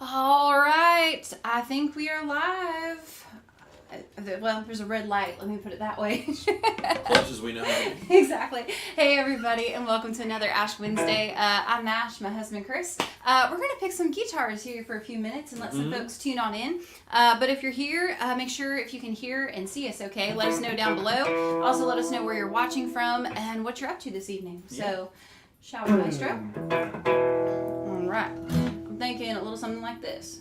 All right, I think we are live. Well, there's a red light. Let me put it that way. Close as we know. Exactly. Hey, everybody, and welcome to another Ash Wednesday. I'm Ash, my husband Chris. We're going to pick some guitars here for a few minutes and let some folks tune on in. But if you're here, make sure if you can hear and see us okay, let us know down below. Also, let us know where you're watching from and what you're up to this evening. So, shall we, Maestro? All right. I'm thinking a little something like this.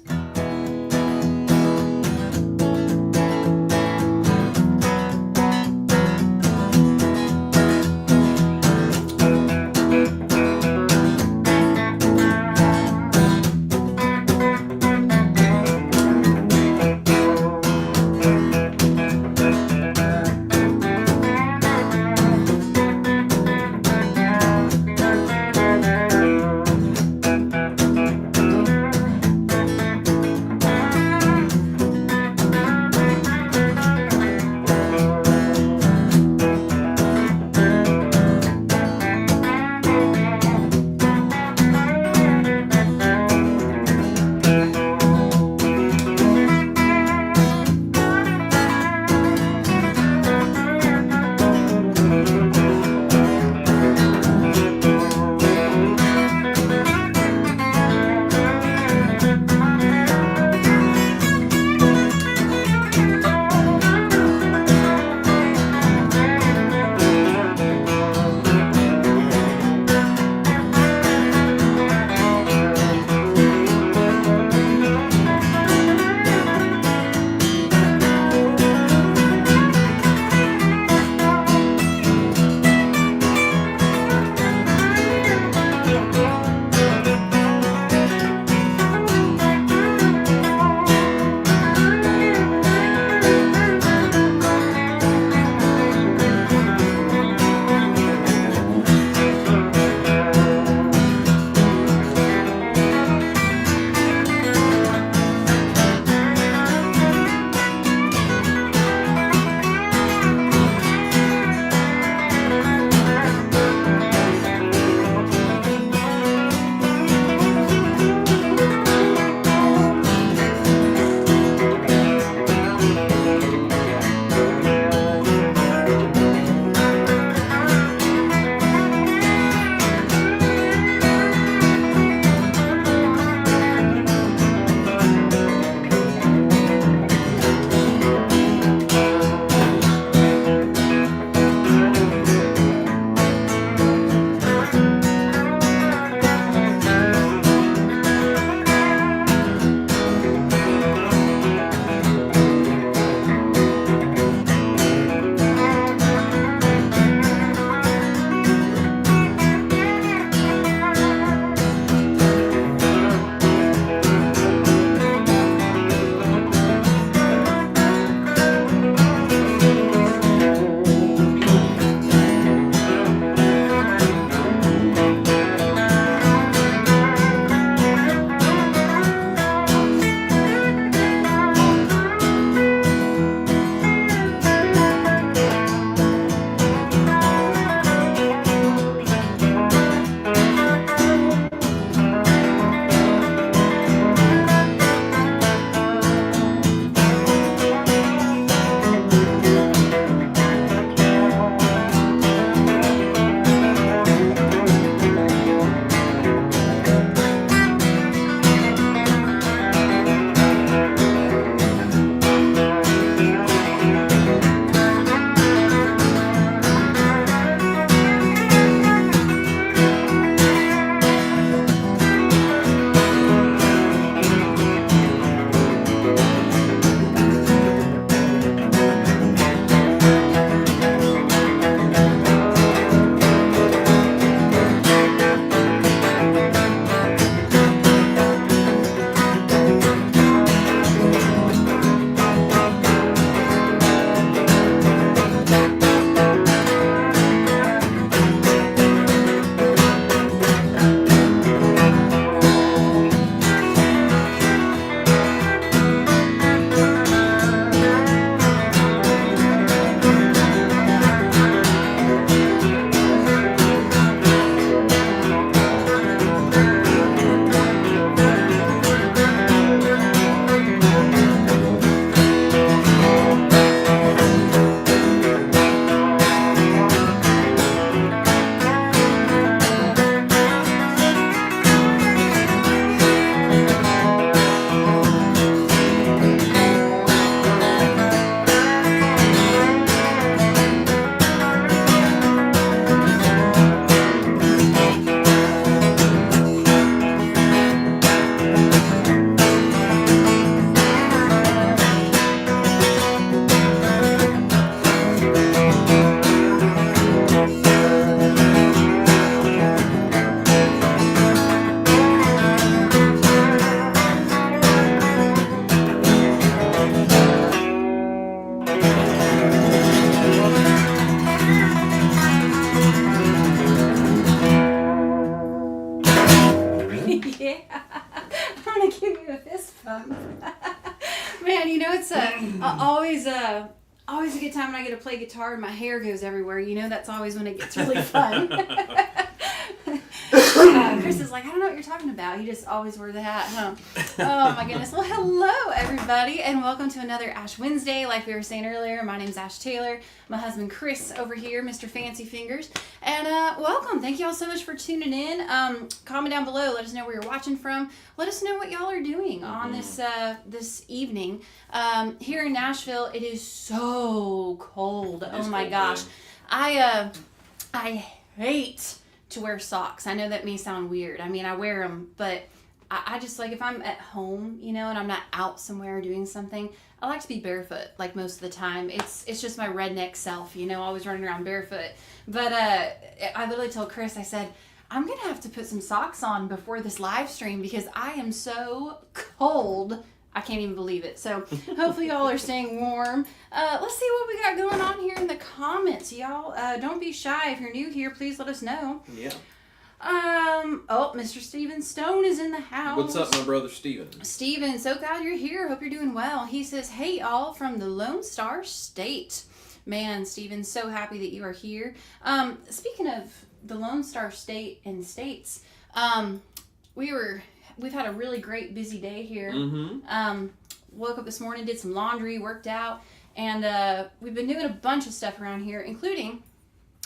I'm gonna give you a fist bump. Man, you know it's always a good time when I get to play guitar and my hair goes everywhere. You know that's always when it gets really fun. Chris is like, I don't know what you're talking about. You just always wear the hat, huh? Oh my goodness. Well, hello everybody, and welcome to another Ash Wednesday. Like we were saying earlier, my name's Ash Taylor. My husband Chris over here, Mr. Fancy Fingers, and welcome. Thank you all so much for tuning in. Comment down below. Let us know where you're watching from. Let us know what y'all are doing on this evening. Here in Nashville, it is so cold. Oh my gosh, I hate to wear socks. I know that may sound weird. I mean, I wear them, but I just like if I'm at home, you know, and I'm not out somewhere doing something, I like to be barefoot like most of the time. It's just my redneck self, you know, always running around barefoot. But I literally told Chris, I said, I'm going to have to put some socks on before this live stream because I am so cold. I can't even believe it. So hopefully y'all are staying warm. Let's see what we got going on here in the comments, y'all. Don't be shy. If you're new here, please let us know. Yeah. Oh, Mr. Steven Stone is in the house. What's up, my brother Steven? Steven, so glad you're here. Hope you're doing well. He says, hey, all from the Lone Star State. Man, Steven, so happy that you are here. Speaking of the Lone Star State and states, we've had a really great busy day here. Woke up this morning, did some laundry, worked out, and we've been doing a bunch of stuff around here, including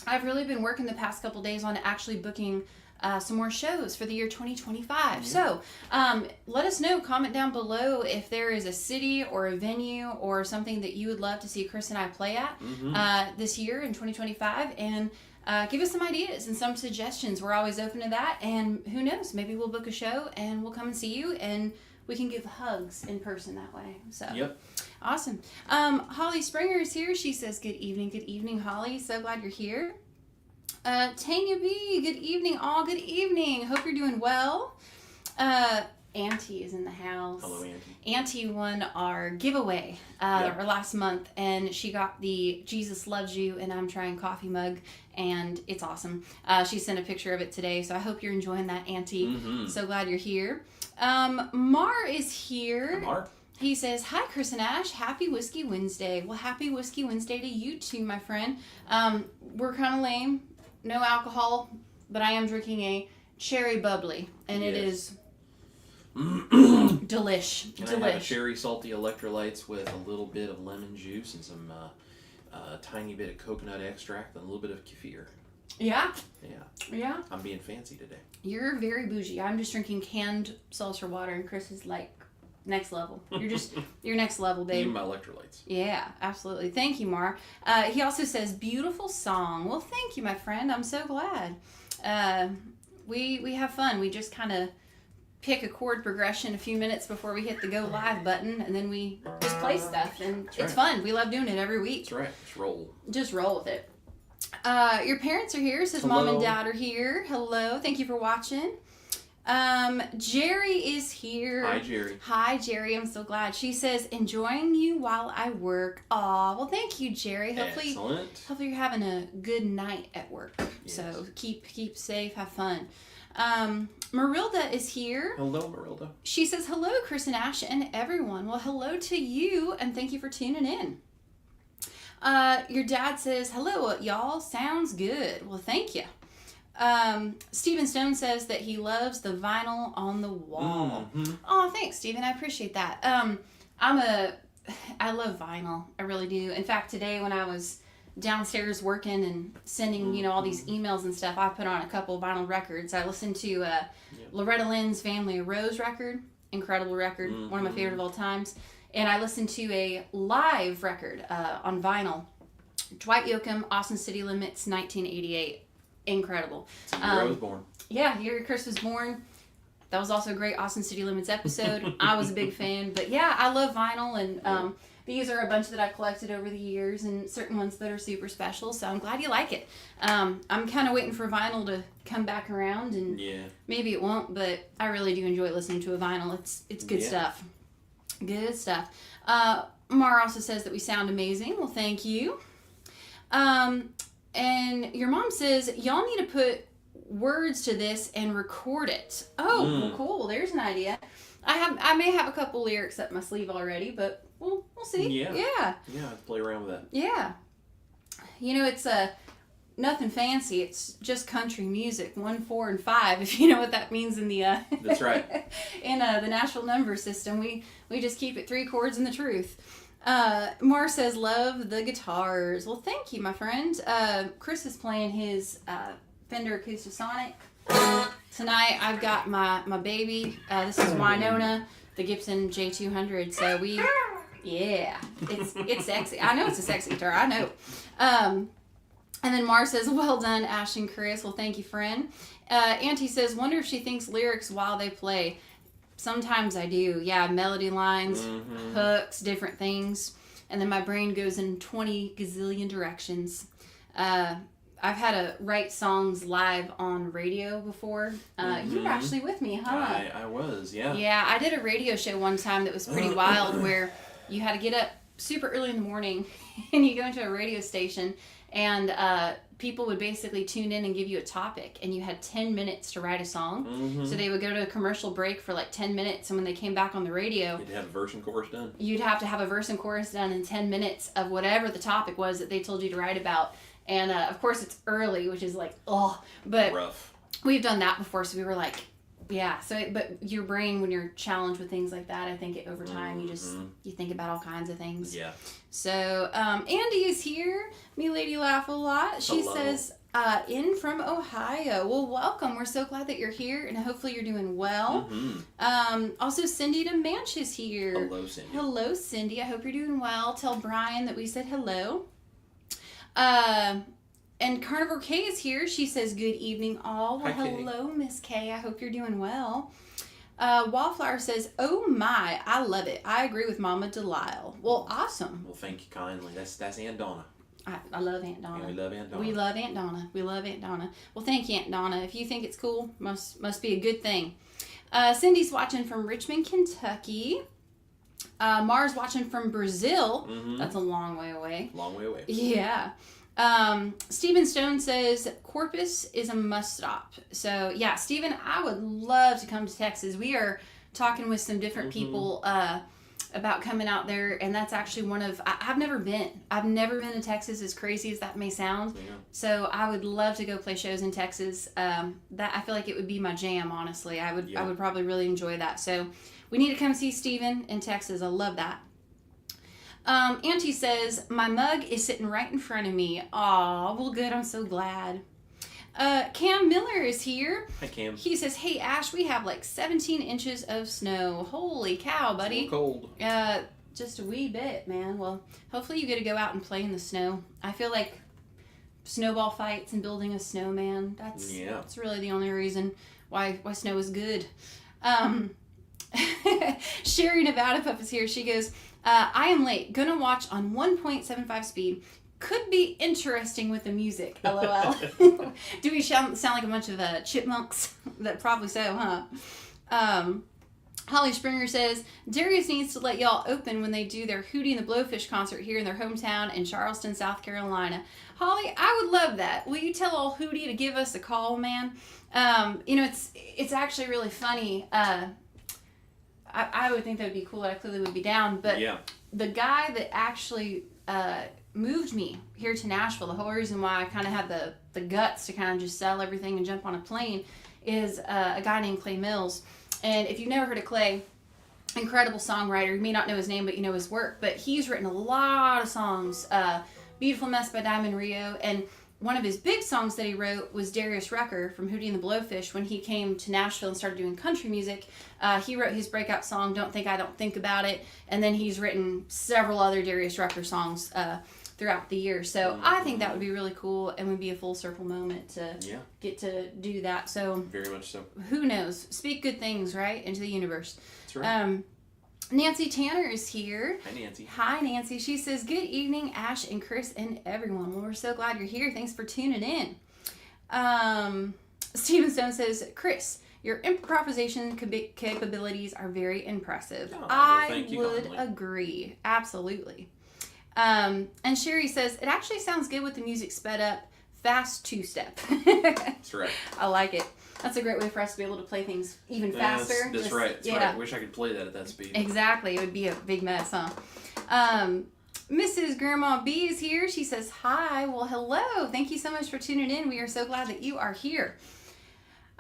I've really been working the past couple days on actually booking some more shows for the year 2025. So let us know, comment down below if there is a city or a venue or something that you would love to see Chris and I play at this year in 2025, and give us some ideas and some suggestions. We're always open to that, and who knows, maybe we'll book a show and we'll come and see you and we can give hugs in person that way. So yep. Awesome. Holly Springer is here. She says good evening, Holly. So glad you're here. Tanya B, good evening, all. Good evening. Hope you're doing well. Auntie is in the house. Hello, Auntie. Auntie won our giveaway our last month, and she got the Jesus Loves You and I'm Trying coffee mug, and it's awesome. She sent a picture of it today, so I hope you're enjoying that, Auntie. So glad you're here. Mar is here. Hi, Mar. He says, hi, Chris and Ash. Happy Whiskey Wednesday. Well, happy Whiskey Wednesday to you too, my friend. We're kind of lame. No alcohol, but I am drinking a cherry bubbly, and it is delish. And I have a cherry salty electrolytes with a little bit of lemon juice and some tiny bit of coconut extract and a little bit of kefir. Yeah? Yeah. Yeah? I'm being fancy today. You're very bougie. I'm just drinking canned seltzer water, and Chris is like next level. You're next level, babe. Even my electrolytes. Yeah, absolutely. Thank you, Mar. He also says, beautiful song. Well, thank you, my friend. I'm so glad. We have fun. We just kind of pick a chord progression a few minutes before we hit the go live button, and then we just play stuff, and it's fun. We love doing it every week. That's right. Just Just roll roll. with it. Your parents are here. Says Hello. Mom and Dad are here. Hello. Thank you for watching. Jerry is here. Hi, Jerry. Hi, Jerry. I'm so glad. She says, enjoying you while I work. Aw, well, thank you, Jerry. Excellent. Hopefully you're having a good night at work. Yes. So keep safe, have fun. Marilda is here. Hello, Marilda. She says, hello, Chris and Ash and everyone. Well, hello to you, and thank you for tuning in. Your dad says, hello, y'all. Sounds good. Well, thank you. Stephen Stone says that he loves the vinyl on the wall. Oh, thanks, Stephen. I appreciate that. I love vinyl. I really do. In fact, today when I was downstairs working and sending, all these emails and stuff, I put on a couple of vinyl records. I listened to Loretta Lynn's Family of Rose record. Incredible record. One of my favorite of all times. And I listened to a live record on vinyl. Dwight Yoakam, Austin City Limits, 1988. Incredible. It's the year I was born. Yeah, the year Chris was born. That was also a great Austin City Limits episode. I was a big fan. But yeah, I love vinyl, and these are a bunch that I've collected over the years, and certain ones that are super special, so I'm glad you like it. I'm kind of waiting for vinyl to come back around, and maybe it won't, but I really do enjoy listening to a vinyl. It's good stuff. Good stuff. Mar also says that we sound amazing. Well, thank you. And your mom says, y'all need to put words to this and record it. Oh, well, cool. There's an idea. I may have a couple lyrics up my sleeve already, but we'll see. Yeah. Yeah. Yeah, let's play around with that. Yeah. You know, it's nothing fancy. It's just country music, 1, 4, and 5. If you know what that means in the That's right. in the Nashville number system, we just keep it 3 chords and the truth. Mar says, love the guitars. Well, thank you, my friend. Chris is playing his Fender Acoustasonic. Tonight I've got my baby. This is Winona, the Gibson J200. So it's sexy. I know it's a sexy guitar. I know. And then Mar says, well done, Ash and Chris. Well, thank you, friend. Auntie says, wonder if she thinks lyrics while they play. Sometimes I do. Yeah, melody lines, hooks, different things. And then my brain goes in 20 gazillion directions. I've had to write songs live on radio before. You were actually with me, huh? I was, yeah. Yeah, I did a radio show one time that was pretty wild where you had to get up super early in the morning and you go into a radio station and people would basically tune in and give you a topic and you had 10 minutes to write a song. So they would go to a commercial break for like 10 minutes and when they came back on the radio, You'd have a verse and chorus done. You'd have to have a verse and chorus done in 10 minutes of whatever the topic was that they told you to write about. And of course it's early, which is like, but rough. We've done that before, so we were like, yeah. So, but your brain, when you're challenged with things like that, I think over time you think about all kinds of things. Yeah. So, Andy is here. Me lady laugh a lot. She says, in from Ohio. Well, welcome. We're so glad that you're here, and hopefully you're doing well. Also, Cindy DeManch is here. Hello, Cindy. Hello, Cindy. I hope you're doing well. Tell Brian that we said hello. And Carnivore K is here. She says, good evening, all. Well, Hi, hello, Miss K. I hope you're doing well. Wallflower says, oh my, I love it. I agree with Mama Delisle. Well, awesome. Well, thank you kindly. That's Aunt Donna. I love Aunt Donna. Yeah, we love Aunt Donna. We love Aunt Donna. We love Aunt Donna. Well, thank you, Aunt Donna. If you think it's cool, must be a good thing. Cindy's watching from Richmond, Kentucky. Mars watching from Brazil. That's a long way away. Long way away. Yeah. Stephen Stone says Corpus is a must stop. So yeah, Stephen, I would love to come to Texas. We are talking with some different people about coming out there, and that's actually one of I've never been to Texas, as crazy as that may sound. So I would love to go play shows in Texas. That I feel like it would be my jam, honestly. I would probably really enjoy that. So we need to come see Stephen in Texas. I love that. Auntie says, my mug is sitting right in front of me. Aw, well good, I'm so glad. Cam Miller is here. Hi, Cam. He says, hey Ash, we have like 17 inches of snow. Holy cow, buddy. It's a little cold. Just a wee bit, man. Well, hopefully you get to go out and play in the snow. I feel like snowball fights and building a snowman, that's really the only reason why snow is good. Sherry Nevada Pup is here. She goes, I am late. Gonna watch on 1.75 speed. Could be interesting with the music. LOL. Do we sound like a bunch of chipmunks? That probably so, huh? Holly Springer says, Darius needs to let y'all open when they do their Hootie and the Blowfish concert here in their hometown in Charleston, South Carolina. Holly, I would love that. Will you tell old Hootie to give us a call, man? It's actually really funny. I would think that would be cool. I clearly would be down. But the guy that actually moved me here to Nashville, the whole reason why I kind of had the guts to kind of just sell everything and jump on a plane is a guy named Clay Mills. And if you've never heard of Clay, incredible songwriter. You may not know his name, but you know his work. But he's written a lot of songs. Beautiful Mess by Diamond Rio. And one of his big songs that he wrote was Darius Rucker from Hootie and the Blowfish. When he came to Nashville and started doing country music, he wrote his breakout song, Don't Think I Don't Think About It. And then he's written several other Darius Rucker songs throughout the year. So I think that would be really cool and would be a full circle moment to get to do that. So very much so. Who knows? Speak good things, right? Into the universe. That's right. Nancy Tanner is here. Hi, Nancy. Hi, Nancy. She says, good evening, Ash and Chris and everyone. Well, we're so glad you're here. Thanks for tuning in. Stephen Stone says, Chris, your improvisation capabilities are very impressive. I would agree. Absolutely. And Sherry says, it actually sounds good with the music sped up fast two-step. That's right. I like it. That's a great way for us to be able to play things even faster. That's right. That's right. I wish I could play that at that speed. Exactly. It would be a big mess, huh? Mrs. Grandma B is here. She says, hi. Well, hello. Thank you so much for tuning in. We are so glad that you are here.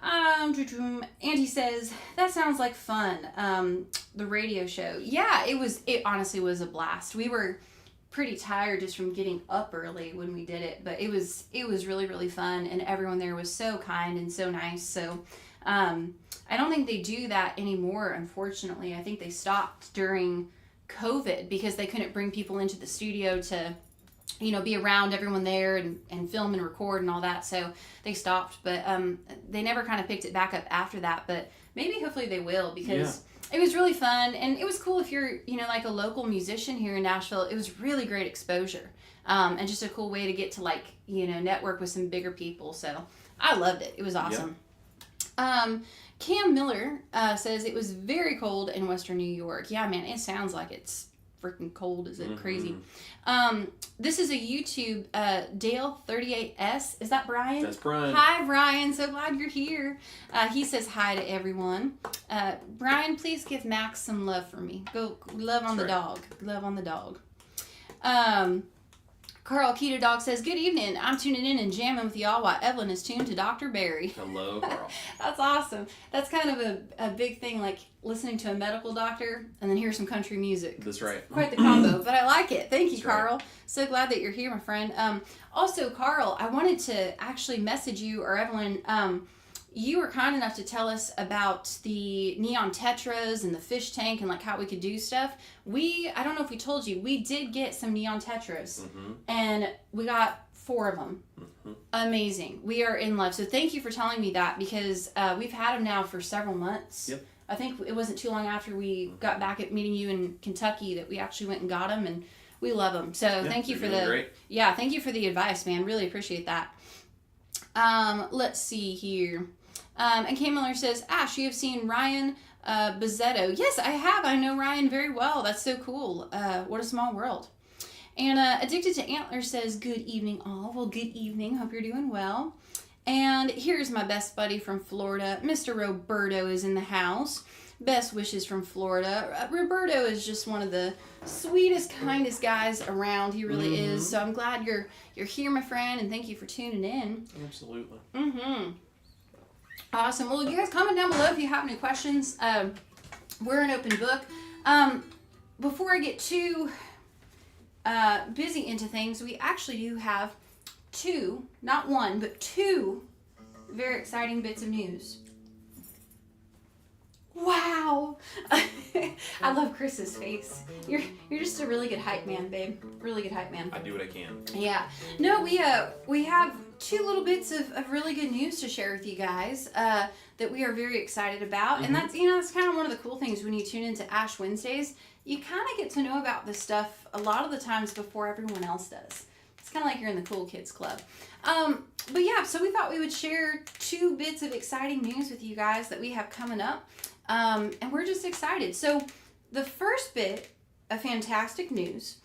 Andy says, that sounds like fun. The radio show. Yeah, it honestly was a blast. We were pretty tired just from getting up early when we did it, but it was really, really fun, and everyone there was so kind and so nice. So I don't think they do that anymore, unfortunately. I think they stopped during COVID because they couldn't bring people into the studio to, be around everyone there and film and record and all that. So they stopped, but they never kind of picked it back up after that. But maybe hopefully they will, because it was really fun. And it was cool if you're, like a local musician here in Nashville. It was really great exposure and just a cool way to get to network with some bigger people. So I loved it. It was awesome. Cam Miller says it was very cold in Western New York. Yeah, man, it sounds like it's freaking cold. Is it crazy? This is a YouTube, Dale38S. Is that Brian? That's Brian. Hi, Brian. So glad you're here. He says hi to everyone. Brian, please give Max some love for me. Go love on the dog. Love on the dog. Carl Keto Dog says, good evening. I'm tuning in and jamming with y'all while Evelyn is tuned to Dr. Barry. Hello, Carl. That's awesome. That's kind of a big thing, like listening to a medical doctor and then hear some country music. That's right. Quite the combo, but I like it. Thank you, That's Carl. Right. So glad that you're here, my friend. Also, Carl, I wanted to actually message you, or Evelyn, you were kind enough to tell us about the neon tetras and the fish tank and how we could do stuff. I don't know if we told you, we did get some neon tetras and we got 4 of them. Amazing. We are in love. So thank you for telling me that, because we've had them now for several months. Yep. I think it wasn't too long after we got back at meeting you in Kentucky that we actually went and got them, and we love them. So thank you for thank you for the advice, man. Really appreciate that. Let's see here. And Kay Miller says, Ash, you have seen Ryan Bizzetto. Yes, I have. I know Ryan very well. That's so cool. What a small world. And Addicted to Antlers says, good evening, all. Well, good evening. Hope you're doing well. And here's my best buddy from Florida. Mr. Roberto is in the house. Best wishes from Florida. Roberto is just one of the sweetest, kindest guys around. He really is. So I'm glad you're here, my friend, and thank you for tuning in. Absolutely. Awesome. Well, you guys comment down below if you have any questions. We're an open book. Before I get too busy into things, we actually do have 2, not 1, but 2 very exciting bits of news. Wow. I love Chris's face. You're just a really good hype man, babe. Really good hype man. I do what I can. Yeah. No, we have 2 little bits of really good news to share with you guys that we are very excited about. And that's kind of one of the cool things when you tune into Ash Wednesdays. You kind of get to know about this stuff a lot of the times before everyone else does. It's kind of like you're in the cool kids club. But yeah, so we thought we would share 2 bits of exciting news with you guys that we have coming up. And we're just excited. So the first bit of fantastic news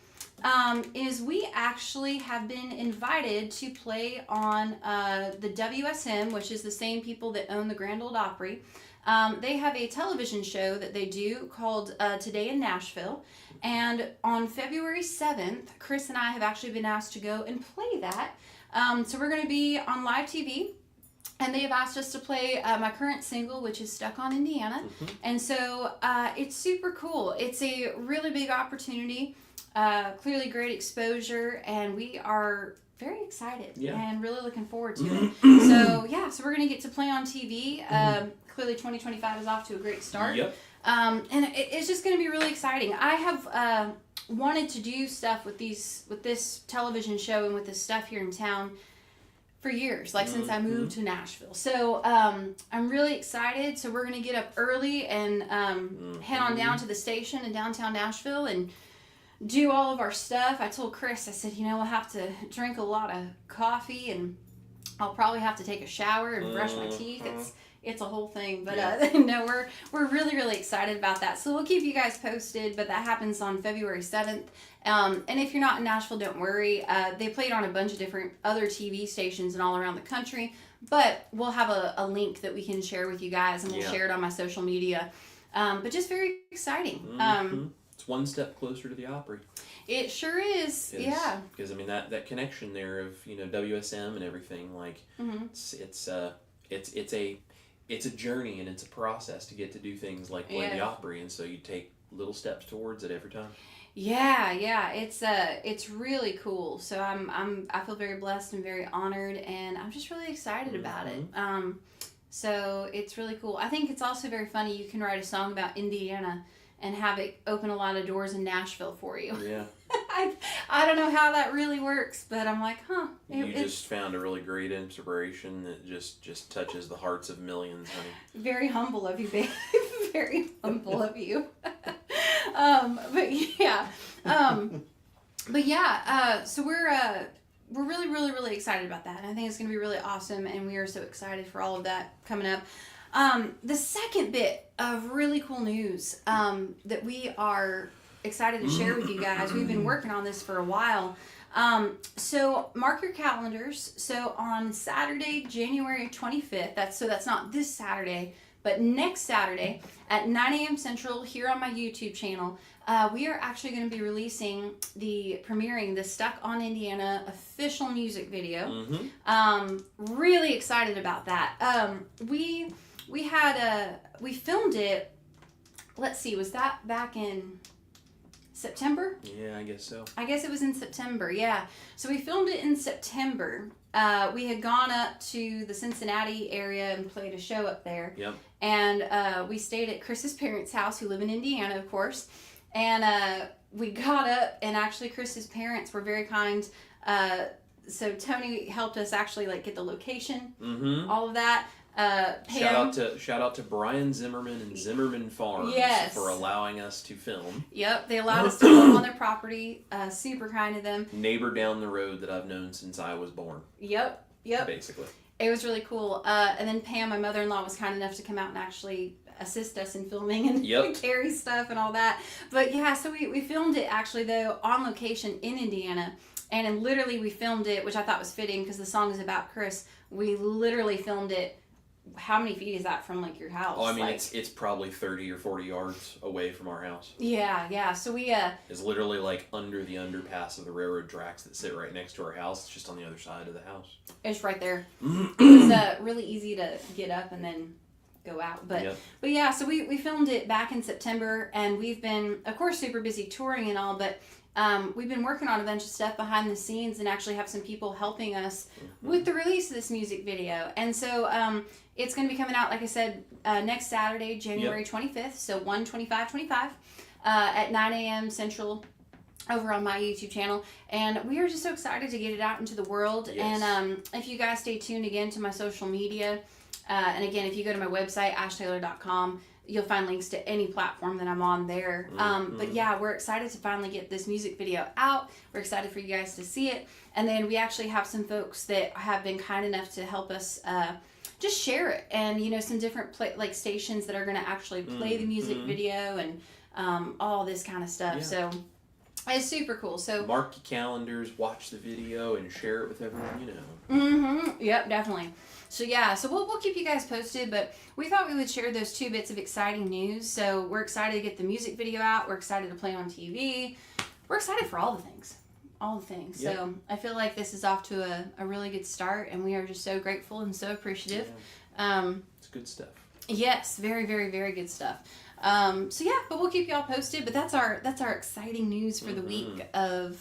is we actually have been invited to play on the WSM, which is the same people that own the Grand Ole Opry. They have a television show that they do called Today in Nashville. And on February 7th, Chris and I have actually been asked to go and play that. So we're going to be on live TV. And they have asked us to play my current single, which is Stuck on Indiana. And so it's super cool. It's a really big opportunity, clearly great exposure, and we are very excited and really looking forward to it. So we're going to get to play on TV. Clearly 2025 is off to a great start. Yep. And it's just going to be really exciting. I have wanted to do stuff with this television show and with this stuff here in town for years, since I moved to Nashville. So I'm really excited. So we're going to get up early and head on down to the station in downtown Nashville and do all of our stuff. I told Chris, I said, we'll have to drink a lot of coffee and I'll probably have to take a shower and brush my teeth. it's a whole thing. But Yeah. no, we're really, really excited about that. So we'll keep you guys posted, but that happens on February 7th. And if you're not in Nashville, don't worry. They played on a bunch of different other TV stations and all around the country, but we'll have a link that we can share with you guys, and we'll share it on my social media. But just very exciting. It's one step closer to the Opry. It sure is. Yeah. Because I mean that connection there of WSM and everything, like it's a journey and it's a process to get to do things like play the Opry, and so you take little steps towards it every time. Yeah, it's really cool. So I feel very blessed and very honored, and I'm just really excited about it. So it's really cool. I think it's also very funny. You can write a song about Indiana and have it open a lot of doors in Nashville for you. Yeah. I don't know how that really works, but I'm like, You just found a really great inspiration that just touches the hearts of millions, honey. Very humble of you, babe. Very humble of you. So we're really, really, really excited about that. And I think it's going to be really awesome. And we are so excited for all of that coming up. The second bit of really cool news that we are excited to share with you guys. We've been working on this for a while. So mark your calendars. So on Saturday, January 25th, that's not this Saturday, but next Saturday at 9 a.m. Central here on my YouTube channel, we are actually going to be premiering the Stuck on Indiana official music video. Really excited about that. We filmed it, let's see, was that back in September? Yeah, I guess so. I guess it was in September, yeah. So we filmed it in September. We had gone up to the Cincinnati area and played a show up there. Yep. And we stayed at Chris's parents' house, who live in Indiana, of course. And we got up, and actually Chris's parents were very kind. So Tony helped us actually get the location, all of that. Pam, shout out to Brian Zimmerman and Zimmerman Farms for allowing us to film. Yep, they allowed us to film on their property. Super kind of them. Neighbor down the road that I've known since I was born. Yep. Basically. It was really cool. And then Pam, my mother-in-law, was kind enough to come out and actually assist us in filming and carry stuff and all that. But yeah, so we filmed it actually though on location in Indiana. And then literally we filmed it, which I thought was fitting because the song is about Chris. We literally filmed it. How many feet is that from your house? Oh, I mean, it's probably 30 or 40 yards away from our house. Yeah. So we it's literally under the underpass of the railroad tracks that sit right next to our house. It's just on the other side of the house. It's right there. It was really easy to get up and then go out. But yeah, so we filmed it back in September, and we've been, of course, super busy touring and all, but we've been working on a bunch of stuff behind the scenes and actually have some people helping us with the release of this music video. And so it's going to be coming out, like I said, next Saturday, January 25th, so 1/25/25 at 9 a.m. Central over on my YouTube channel. And we are just so excited to get it out into the world. And if you guys stay tuned again to my social media, and again, if you go to my website, ashtaylor.com, you'll find links to any platform that I'm on there. But yeah, we're excited to finally get this music video out. We're excited for you guys to see it. And then we actually have some folks that have been kind enough to help us just share it. And, some different stations that are going to actually play the music video and all this kind of stuff. Yeah. So it's super cool. So mark your calendars, watch the video, and share it with everyone you know. Yep, definitely. So yeah, so we'll keep you guys posted, but we thought we would share those two bits of exciting news. So we're excited to get the music video out. We're excited to play on TV. We're excited for all the things. Yep. So I feel like this is off to a really good start, and we are just so grateful and so appreciative. It's good stuff. Yes, very, very, very good stuff. So yeah, but we'll keep y'all posted. But that's our exciting news for the week of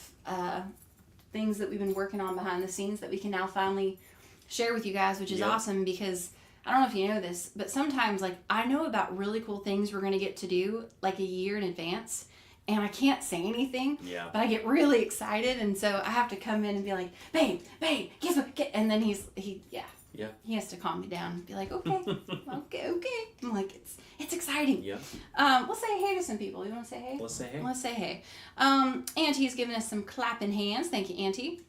things that we've been working on behind the scenes that we can now finally share with you guys, which is awesome, because I don't know if you know this, but sometimes I know about really cool things we're going to get to do a year in advance, and I can't say anything, but I get really excited, and so I have to come in and be like, babe, guess what? And then he has to calm me down and be like, okay. I'm like, it's exciting. We'll say hey to some people. You want to say hey? Let's say hey. Auntie's giving us some clapping hands. Thank you, Auntie.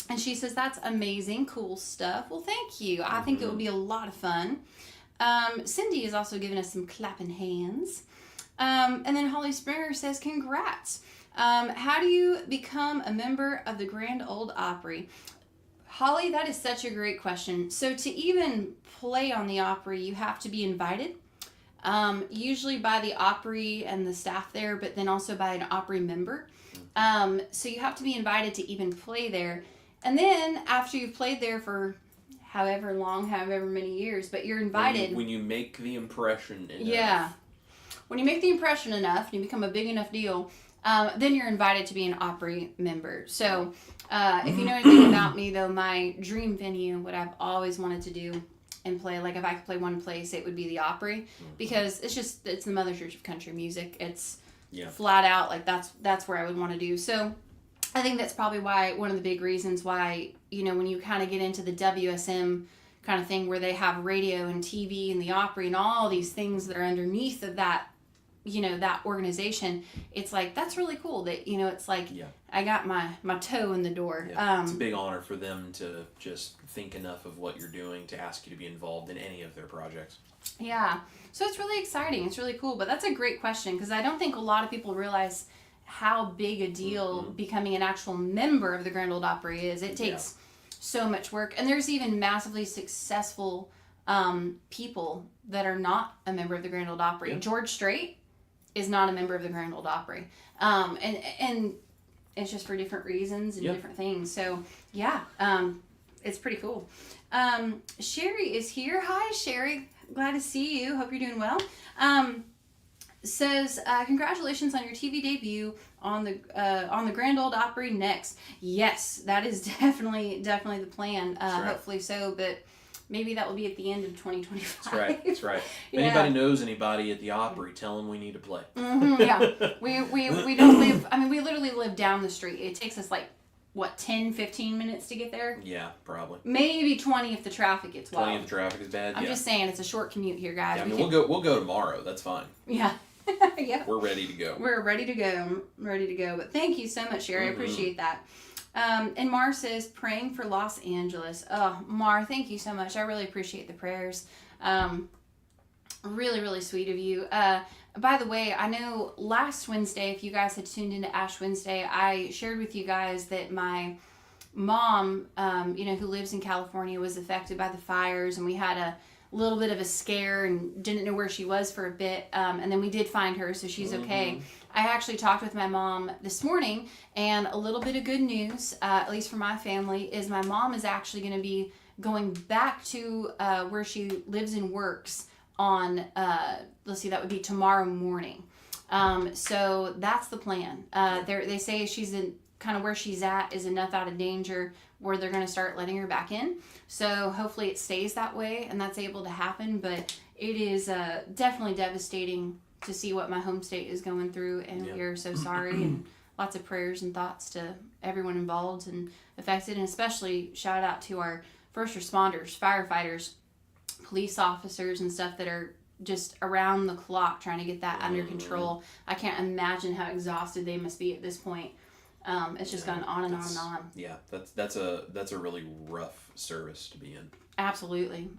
And she says, that's amazing, cool stuff. Well, thank you. I think it will be a lot of fun. Cindy has also given us some clapping hands. And then Holly Springer says, congrats. How do you become a member of the Grand Ole Opry? Holly, that is such a great question. So to even play on the Opry, you have to be invited. Usually by the Opry and the staff there, but then also by an Opry member. So you have to be invited to even play there. And then after you've played there for however long, however many years, but you're invited. When you make the impression enough. Yeah. When you make the impression enough, and you become a big enough deal, then you're invited to be an Opry member. So if you know anything about me, though, my dream venue, what I've always wanted to do and play, like if I could play one place, it would be the Opry, because it's the Mother Church of country music. It's flat out, like that's where I would want to do. So I think that's probably why, one of the big reasons why, when you kind of get into the WSM kind of thing where they have radio and TV and the Opry and all these things that are underneath of that, that organization, it's like, that's really cool that, it's like, I got my toe in the door. Yeah. It's a big honor for them to just think enough of what you're doing to ask you to be involved in any of their projects. Yeah. So it's really exciting. It's really cool. But that's a great question, because I don't think a lot of people realize how big a deal becoming an actual member of the Grand Ole Opry is. It takes so much work. And there's even massively successful people that are not a member of the Grand Ole Opry. Yeah. George Strait is not a member of the Grand Ole Opry. And it's just for different reasons and different things. So, it's pretty cool. Sherry is here. Hi, Sherry. Glad to see you. Hope you're doing well. Says, congratulations on your TV debut on the Grand Ole Opry next. Yes, that is definitely the plan. Right. Hopefully so, but maybe that will be at the end of 2025. That's right. If anybody knows anybody at the Opry, tell them we need to play. We don't live, we literally live down the street. It takes us 10, 15 minutes to get there? Yeah, probably. Maybe 20 if the traffic gets wild. 20 if the traffic is bad, I'm just saying, it's a short commute here, guys. Yeah, we'll go tomorrow. That's fine. Yeah. Yeah. We're ready to go. We're ready to go. But thank you so much, Sherry. I appreciate that. And Mar says, praying for Los Angeles. Oh, Mar, thank you so much. I really appreciate the prayers. Really, really sweet of you. By the way, I know last Wednesday, if you guys had tuned into Ash Wednesday, I shared with you guys that my mom, who lives in California, was affected by the fires, and we had a little bit of a scare and didn't know where she was for a bit. And then we did find her, so she's okay. I actually talked with my mom this morning, and a little bit of good news, at least for my family, is my mom is actually going to be going back to where she lives and works on, that would be tomorrow morning. So that's the plan. They say she's in kind of where she's at is enough out of danger where they're going to start letting her back in. So hopefully it stays that way and that's able to happen. But it is definitely devastating to see what my home state is going through, and we are so sorry, and lots of prayers and thoughts to everyone involved and affected, and especially shout out to our first responders, firefighters, police officers and stuff that are just around the clock trying to get that under control. I can't imagine how exhausted they must be at this point. It's just gone on and on and on. Yeah, that's a really rough service to be in. Absolutely.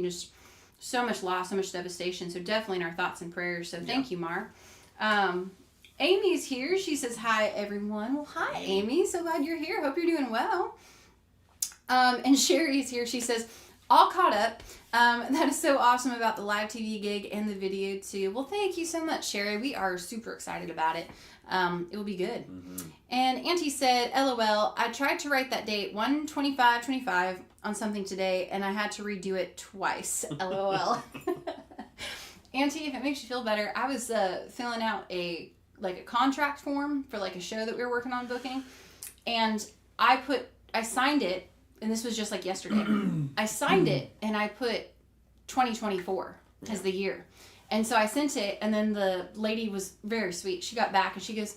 Just so much loss, so much devastation. So definitely in our thoughts and prayers. So thank you, Mar. Amy's here. She says, hi, everyone. Well, hi, Amy. So glad you're here. Hope you're doing well. And Sherry's here. She says, all caught up. That is so awesome about the live TV gig and the video too. Well, thank you so much, Sherry. We are super excited about it. It will be good. And Auntie said, LOL, I tried to write that date 1/25/25 on something today, and I had to redo it twice. LOL. Auntie, if it makes you feel better, I was filling out a contract form for a show that we were working on booking, and I signed it, and this was just yesterday. I signed it and I put 2024 as the year. And so I sent it, and then the lady was very sweet. She got back and she goes,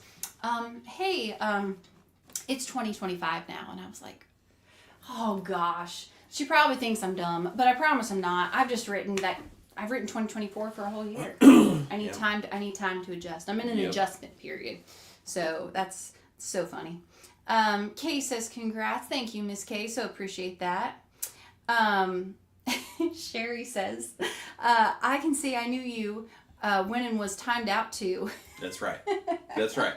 hey, it's 2025 now. And I was like, oh gosh. She probably thinks I'm dumb, but I promise I'm not. I've written 2024 for a whole year. I need time to adjust. I'm in an adjustment period. So that's so funny. Kay says, congrats. Thank you, Miss Kay. So appreciate that. Sherry says, I can say I knew you when and was timed out to. That's right. That's right.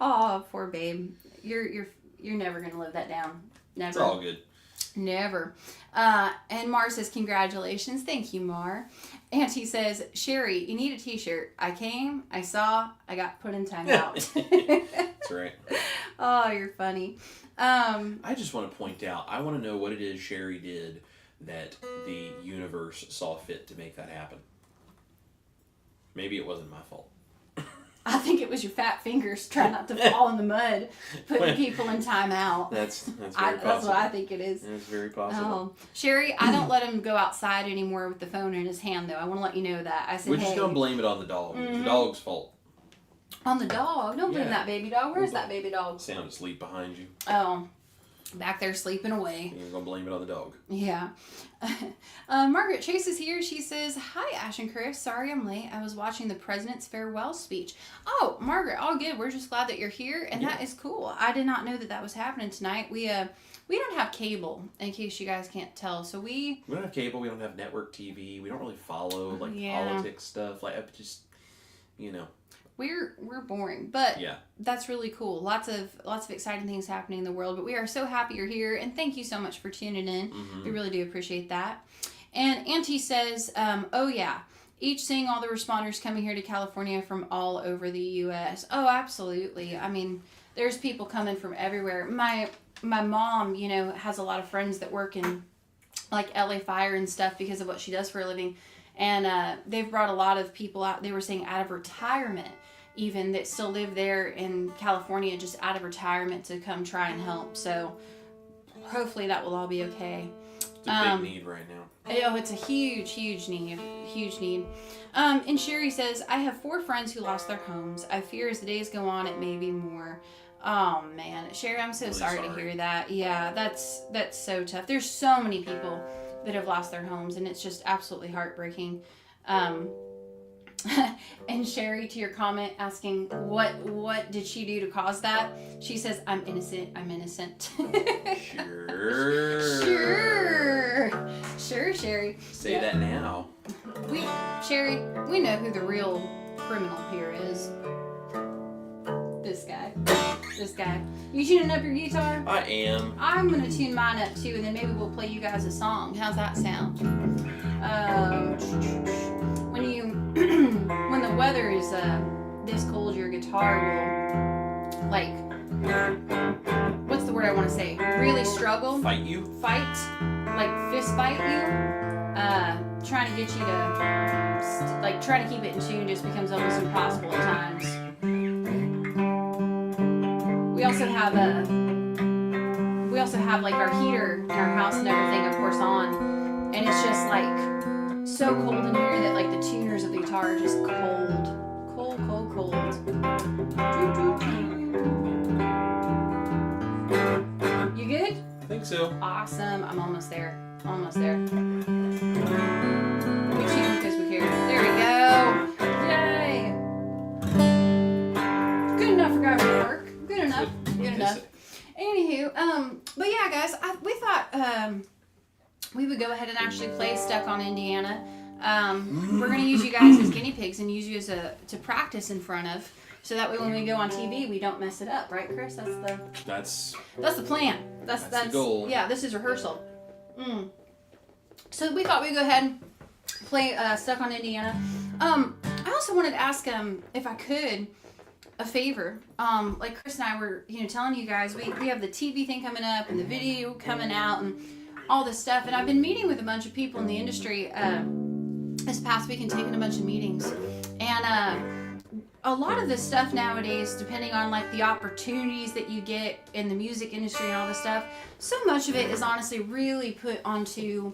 Oh, poor babe. You're never gonna live that down. Never. It's all good. Never. And Mar says, congratulations. Thank you, Mar. Auntie says, Sherry, you need a t-shirt. I came, I saw, I got put in timeout. That's right. Oh, you're funny. I just want to point out, I want to know what it is Sherry did that the universe saw fit to make that happen. Maybe it wasn't my fault. I think it was your fat fingers trying not to fall in the mud, putting people in timeout. That's very possible. That's what I think it is. It's very possible. Sherry, I don't let him go outside anymore with the phone in his hand, though. I want to let you know that. I said, We're just going to blame it on the dog. It's the dog's fault. On the dog? Don't blame that baby dog. Where's that baby dog? Sound asleep behind you. Oh, back there sleeping away. You're going to blame it on the dog. Yeah. Margaret Chase is here. She says, hi, Ash and Chris. Sorry I'm late. I was watching the president's farewell speech. Oh, Margaret, all good. We're just glad that you're here, and that is cool. I did not know that was happening tonight. We don't have cable, in case you guys can't tell. So we don't have cable. We don't have network TV. We don't really follow politics stuff. Like, just, We're boring, but yeah, that's really cool. Lots of exciting things happening in the world. But we are so happy you're here, and thank you so much for tuning in. Mm-hmm. We really do appreciate that. And Auntie says, "Oh yeah, each seeing all the responders coming here to California from all over the U.S. Oh, absolutely. I mean, there's people coming from everywhere. My mom, has a lot of friends that work in like LA Fire and stuff because of what she does for a living, and they've brought a lot of people out. They were saying out of retirement." Even that still live there in California just out of retirement to come try and help. So hopefully that will all be okay. It's a big need right now. Oh, it's a huge need. Huge need. And Sherry says, I have 4 friends who lost their homes. I fear as the days go on, it may be more. Oh man, Sherry, I'm so Really sorry to hear that. Yeah, that's so tough. There's so many people that have lost their homes, and it's just absolutely heartbreaking. And Sherry, to your comment asking what did she do to cause that, she says, I'm innocent. Sure, Sherry. Say that now. Sherry, we know who the real criminal here is. This guy. You tuning up your guitar? I am. I'm gonna tune mine up too, and then maybe we'll play you guys a song. How's that sound? When the weather is this cold, your guitar will, like, what's the word I want to say? Really struggle. Fight you? Fight, like fist fight you. Trying to get you to, try to keep it in tune just becomes almost impossible at times. We also have like our heater in our house and everything, of course, on, and it's just like so cold in here that like the tuners of the guitar are just cold. You good? I think so. Awesome. I'm almost there. We tune because we care. There we go. Yay. Good enough for grabbing work. Good enough. Anywho, but yeah, guys, we thought we would go ahead and actually play Stuck on Indiana. We're going to use you guys as guinea pigs and use you as to practice in front of, so that way when we go on TV, we don't mess it up, right, Chris? That's the plan. That's the goal. Yeah, this is rehearsal. So we thought we'd go ahead and play Stuck on Indiana. I also wanted to ask if I could a favor. Like Chris and I were, telling you guys, we have the TV thing coming up and the video coming out and all this stuff. And I've been meeting with a bunch of people in the industry this past week and taking a bunch of meetings. And a lot of this stuff nowadays, depending on like the opportunities that you get in the music industry and all this stuff, so much of it is honestly really put onto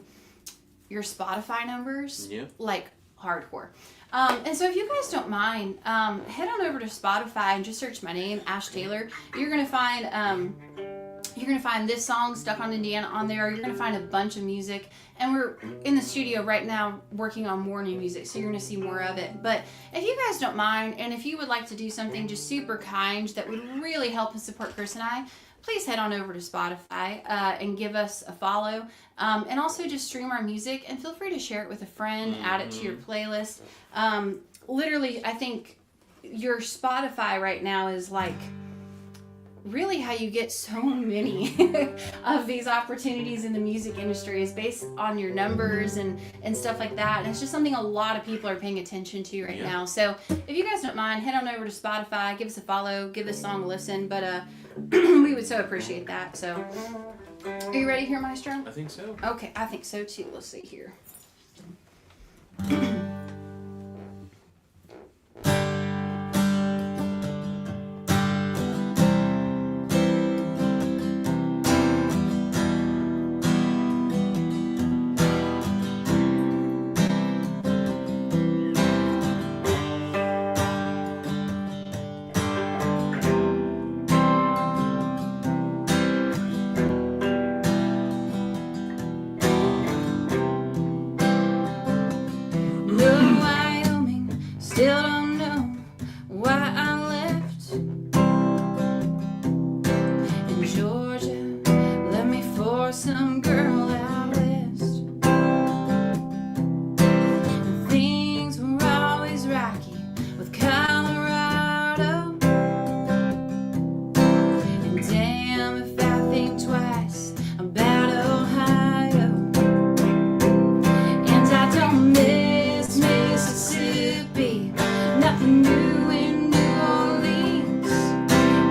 your Spotify numbers, like hardcore. And so if you guys don't mind, head on over to Spotify and just search my name, Ash Taylor. You're gonna find this song, Stuck on Indiana, on there. You're gonna find a bunch of music, and we're in the studio right now working on more new music, so you're gonna see more of it. But if you guys don't mind, and if you would like to do something just super kind that would really help and support Chris and I, please head on over to Spotify and give us a follow. And also just stream our music and feel free to share it with a friend, add it to your playlist. Literally, I think your Spotify right now is like really how you get so many of these opportunities in the music industry is based on your numbers and stuff like that. And it's just something a lot of people are paying attention to right now. So if you guys don't mind, head on over to Spotify, give us a follow, give this song a listen. But we would so appreciate that. So are you ready here, Maestro? I think so. Okay, I think so too. Let's see here. Still don't know why I left. In Georgia, left me for some girl out west. And things were always rocky with Colorado. And damn if I think twice about Ohio. And I don't miss Mississippi. Nothing new in New Orleans.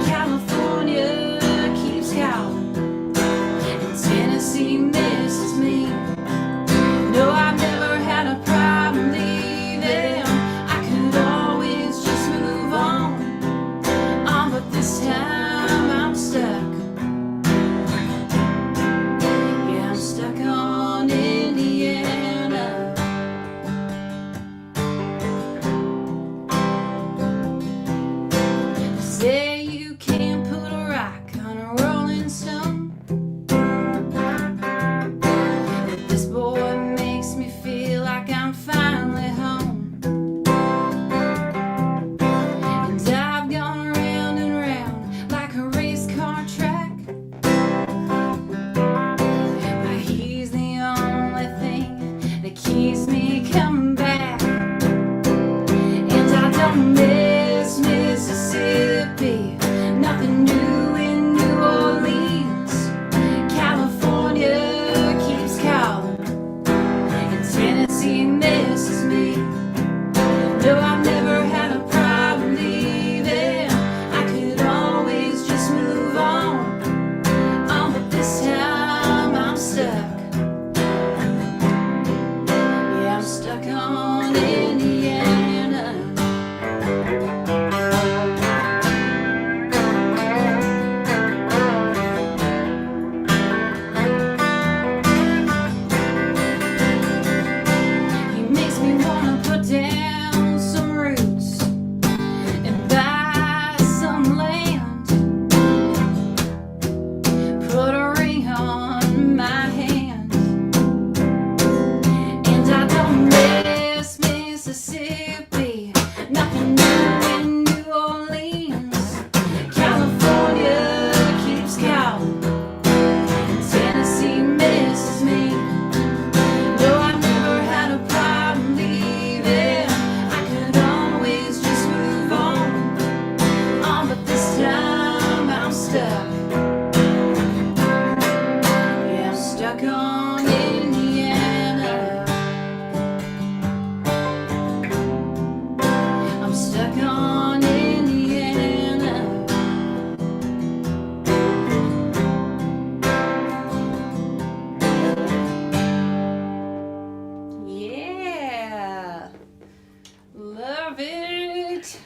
California keeps calling, and Tennessee misses me. No, I've never had a problem leaving. I could always just move on. But this time I'm stuck. Yeah, I'm stuck on Indiana. Say you can't put a rock on a rolling stone. But this boy makes me feel like I'm finally home. And I've gone round and round like a race car track. But he's the only thing that keeps me coming back. And I don't miss Mississippi. Nothing new in New Orleans. California keeps calling, and Tennessee misses me. No, I've never had a problem leaving. I could always just move on. But this time I'm stuck. Yeah, I'm stuck on Indiana. He makes me wanna put down some roots and buy some land. Put a ring on my hand. And I don't miss Mississippi. Nothing new in New Orleans. California keeps calling, and Tennessee misses me. No, I've never had a problem leaving. I could always just move on. But this time I'm stuck. Yeah, I'm stuck on Indiana. I'm stuck on Indiana. Yeah. Love it.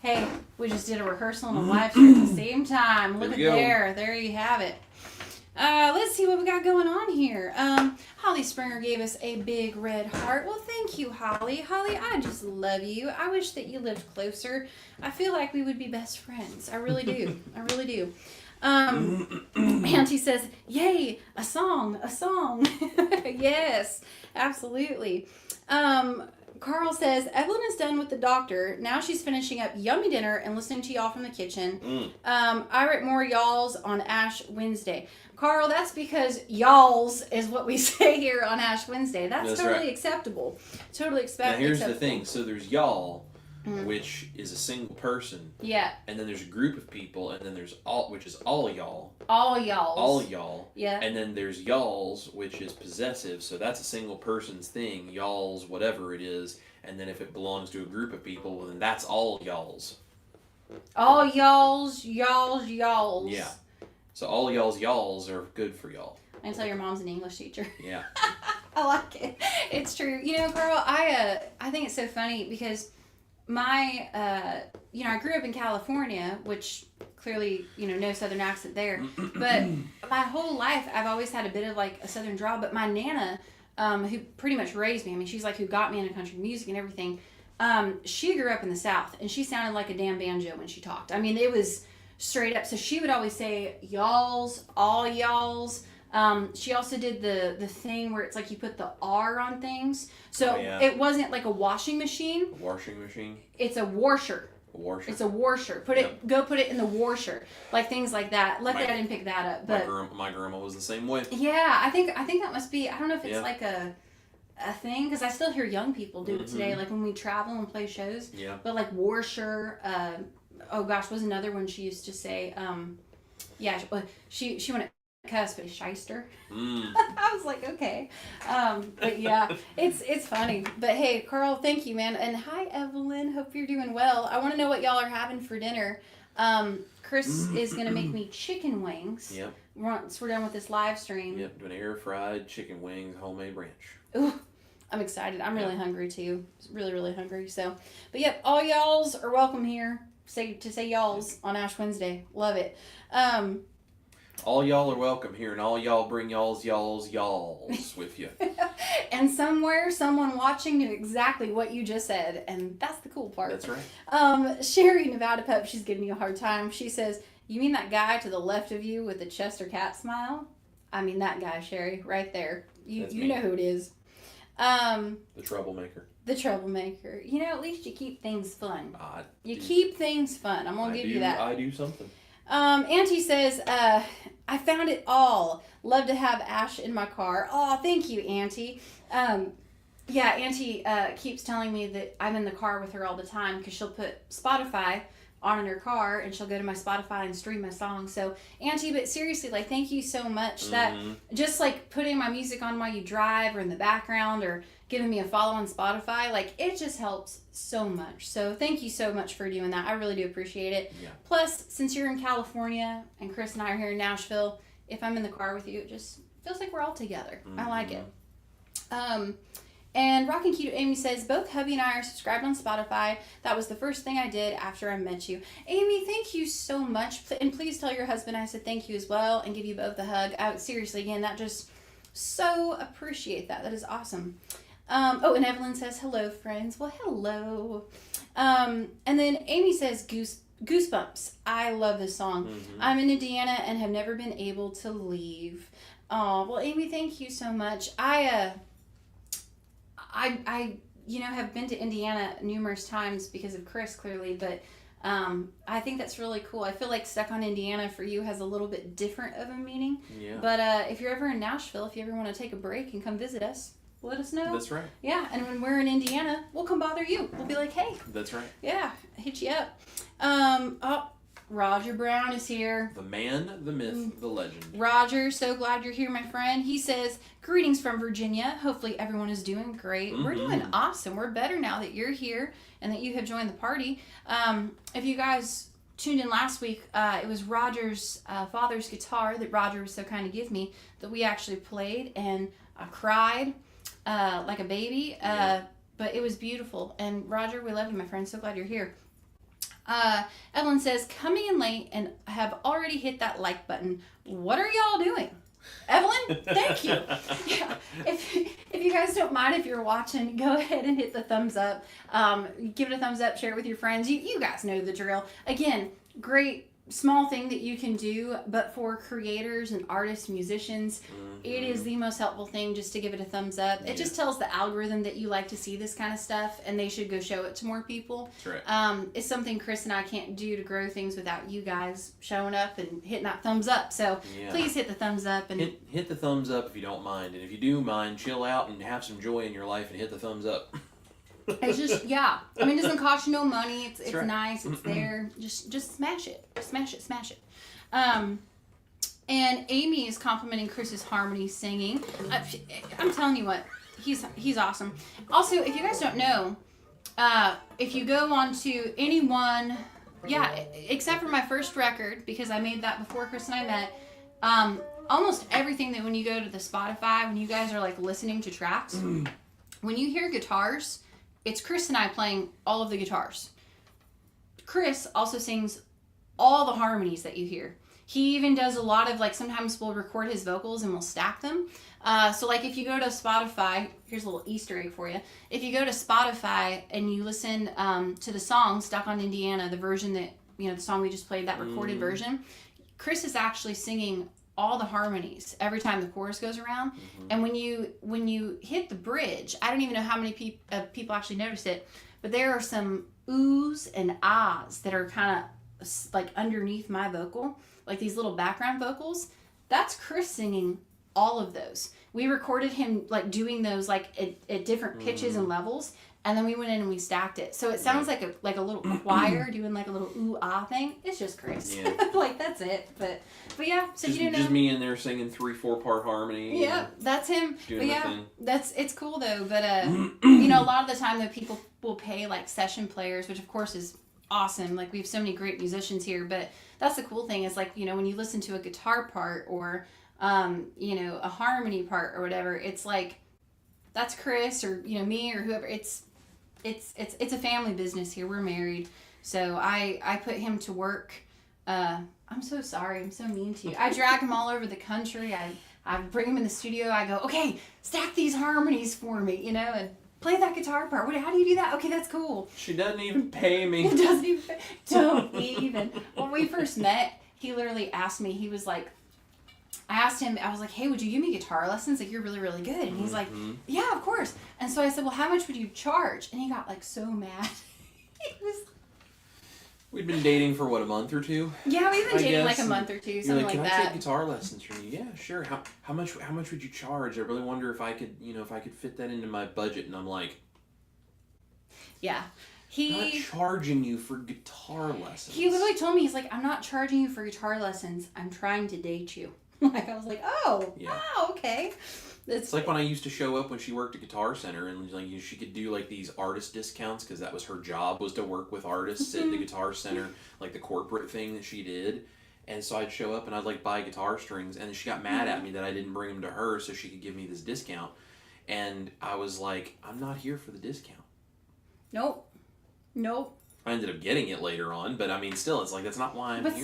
Hey, we just did a rehearsal and a live stream at the same time. Look at we go. there. There you have it. Let's see what we got going on here. Holly Springer gave us a big red heart. Well, thank you, Holly. Holly, I just love you. I wish that you lived closer. I feel like we would be best friends. I really do. I really do. Auntie says, yay, a song. Yes, absolutely. Carl says, Evelyn is done with the doctor. Now she's finishing up yummy dinner and listening to y'all from the kitchen. I write more y'alls on Ash Wednesday. Carl, that's because y'alls is what we say here on Ash Wednesday. That's totally acceptable. Totally acceptable. Now here's the thing. So there's y'all, which is a single person. Yeah. And then there's a group of people, and then there's all, which is all y'all. All y'alls. All y'all. Yeah. And then there's y'alls, which is possessive, so that's a single person's thing. Y'alls, whatever it is. And then if it belongs to a group of people, well, then that's all y'alls. All y'alls. Yeah. So all y'alls are good for y'all. I can tell your mom's an English teacher. Yeah. I like it. It's true. You know, Carl, I think it's so funny because my, I grew up in California, which clearly, no Southern accent there. But my whole life, I've always had a bit of like a Southern drawl. But my Nana, who pretty much raised me, I mean, she's like who got me into country music and everything. She grew up in the South, and she sounded like a damn banjo when she talked. I mean, it was straight up. So she would always say y'alls, all y'alls. She also did the thing where it's like you put the R on things. So it wasn't like a washing machine. A washing machine? It's a washer. A washer? It's a washer. Go put it in the washer. Like things like that. Luckily I didn't pick that up. But my grandma was the same way. Yeah, I think that must be, I don't know if it's like a thing, because I still hear young people do it today, like when we travel and play shows. Yeah. But like washer, was another one she used to say, she went cuss, but shyster. I was like, okay. But yeah, it's funny. But hey, Carl, thank you, man. And hi, Evelyn. Hope you're doing well. I want to know what y'all are having for dinner. Chris is going to make me chicken wings. Yep. Once we're done with this live stream. Yep, doing air fried chicken wings, homemade ranch. Ooh, I'm excited. I'm really hungry too. Really, really hungry. So, but yep, all y'alls are welcome here. Say y'alls on Ash Wednesday. Love it. All y'all are welcome here, and all y'all bring y'alls with you. And somewhere, someone watching knew exactly what you just said, and that's the cool part. That's right. Sherry Nevada Pup, she's giving you a hard time. She says, "You mean that guy to the left of you with the Chester Cat smile?" I mean that guy, Sherry, right there. You know who it is. The troublemaker. The troublemaker. At least you keep things fun. You do. Keep things fun. I'm gonna give you that. I do something. Auntie says, I found it all. Love to have Ash in my car. Oh, thank you, Auntie. Auntie keeps telling me that I'm in the car with her all the time because she'll put Spotify on in her car and she'll go to my Spotify and stream my songs. So, Auntie, but seriously, like, thank you so much. That just like putting my music on while you drive or in the background or giving me a follow on Spotify, like, it just helps so much. So thank you so much for doing that. I really do appreciate it. Yeah. Plus, since you're in California and Chris and I are here in Nashville, if I'm in the car with you, it just feels like we're all together. I like it. And Rockin' Cute Amy says, both hubby and I are subscribed on Spotify. That was the first thing I did after I met you. Amy, thank you so much. And please tell your husband I said thank you as well and give you both a hug. Seriously, again, that just so appreciate that. That is awesome. And Evelyn says, hello, friends. Well, hello. And then Amy says, Goosebumps. I love this song. I'm in Indiana and have never been able to leave. Oh, well, Amy, thank you so much. I have been to Indiana numerous times because of Chris, clearly, but I think that's really cool. I feel like Stuck on Indiana for you has a little bit different of a meaning. Yeah. But if you're ever in Nashville, if you ever want to take a break and come visit us, let us know. That's right. Yeah, and when we're in Indiana, we'll come bother you. We'll be like, hey. That's right. Yeah, hit you up. Roger Brown is here. The man, the myth, the legend. Roger, so glad you're here, my friend. He says, greetings from Virginia. Hopefully everyone is doing great. We're doing awesome. We're better now that you're here and that you have joined the party. If you guys tuned in last week, it was Roger's father's guitar that Roger was so kind to give me that we actually played, and I cried like a baby, but it was beautiful. And Roger, we love you, my friend. So glad you're here. Evelyn says, coming in late and have already hit that like button. What are y'all doing? Evelyn, thank you. Yeah. If you guys don't mind, if you're watching, go ahead and hit the thumbs up. Give it a thumbs up, share it with your friends. You guys know the drill. Again, great small thing that you can do, but for creators and artists, musicians, it is the most helpful thing just to give it a thumbs up. It just tells the algorithm that you like to see this kind of stuff, and they should go show it to more people. That's right. It's something Chris and I can't do to grow things without you guys showing up and hitting that thumbs up. So please hit the thumbs up and hit the thumbs up if you don't mind, and if you do mind, chill out and have some joy in your life and hit the thumbs up. It's just, I mean, it doesn't cost you no money. It's right. nice. It's there. Just smash it. Smash it. And Amy is complimenting Chris's harmony singing. I'm telling you what, he's awesome. Also, if you guys don't know, if you go on to anyone, except for my first record, because I made that before Chris and I met, almost everything that when you go to the Spotify, when you guys are like listening to tracks, when you hear guitars, it's Chris and I playing all of the guitars. Chris also sings all the harmonies that you hear. He even does a lot of, like, sometimes we'll record his vocals and we'll stack them. So, like, if you go to Spotify, here's a little Easter egg for you. If you go to Spotify and you listen to the song, Stuck on Indiana, the version that, the song we just played, that recorded version, Chris is actually singing all the harmonies every time the chorus goes around. And when you hit the bridge, I don't even know how many people actually notice it, but there are some oohs and ahs that are kind of like underneath my vocal, like these little background vocals. That's Chris singing all of those. We recorded him like doing those like at different pitches and levels, and then we went in and we stacked it. So it sounds like a little choir doing like a little ooh ah thing. It's just Chris. Yeah. Like that's it. But yeah, so just, you didn't know. Just me in there singing 3-4 part harmony. Yeah, that's him. Doing But it's cool though. But a lot of the time though, people will pay like session players, which of course is awesome. Like we have so many great musicians here, but that's the cool thing is like, when you listen to a guitar part or a harmony part or whatever, it's like that's Chris or me or whoever. It's a family business here. We're married, so I put him to work. I'm so sorry. I'm so mean to you. I drag him all over the country. I bring him in the studio. I go, okay, stack these harmonies for me, and play that guitar part. How do you do that? Okay, that's cool. She doesn't even pay me. He doesn't even. Don't even. When we first met, he literally asked me. He was like, I asked him, I was like, hey, would you give me guitar lessons? Like, you're really, really good. And he's like, yeah, of course. And so I said, well, how much would you charge? And he got like so mad. We'd been dating for a month or two? Yeah, we've been dating like a month or two, something like that. Can I take guitar lessons from you? Yeah, sure. How much would you charge? I really wonder if I could, if I could fit that into my budget. And I'm like, yeah. I'm not charging you for guitar lessons. He literally told me, he's like, I'm not charging you for guitar lessons. I'm trying to date you. Like, I was like, okay. It's like when I used to show up when she worked at Guitar Center, and like she could do like these artist discounts because that was her job, was to work with artists at the Guitar Center, like the corporate thing that she did. And so I'd show up and I'd like buy guitar strings, and she got mad at me that I didn't bring them to her so she could give me this discount. And I was like, I'm not here for the discount. Nope. I ended up getting it later on, but I mean, still, it's like that's not why I'm here. But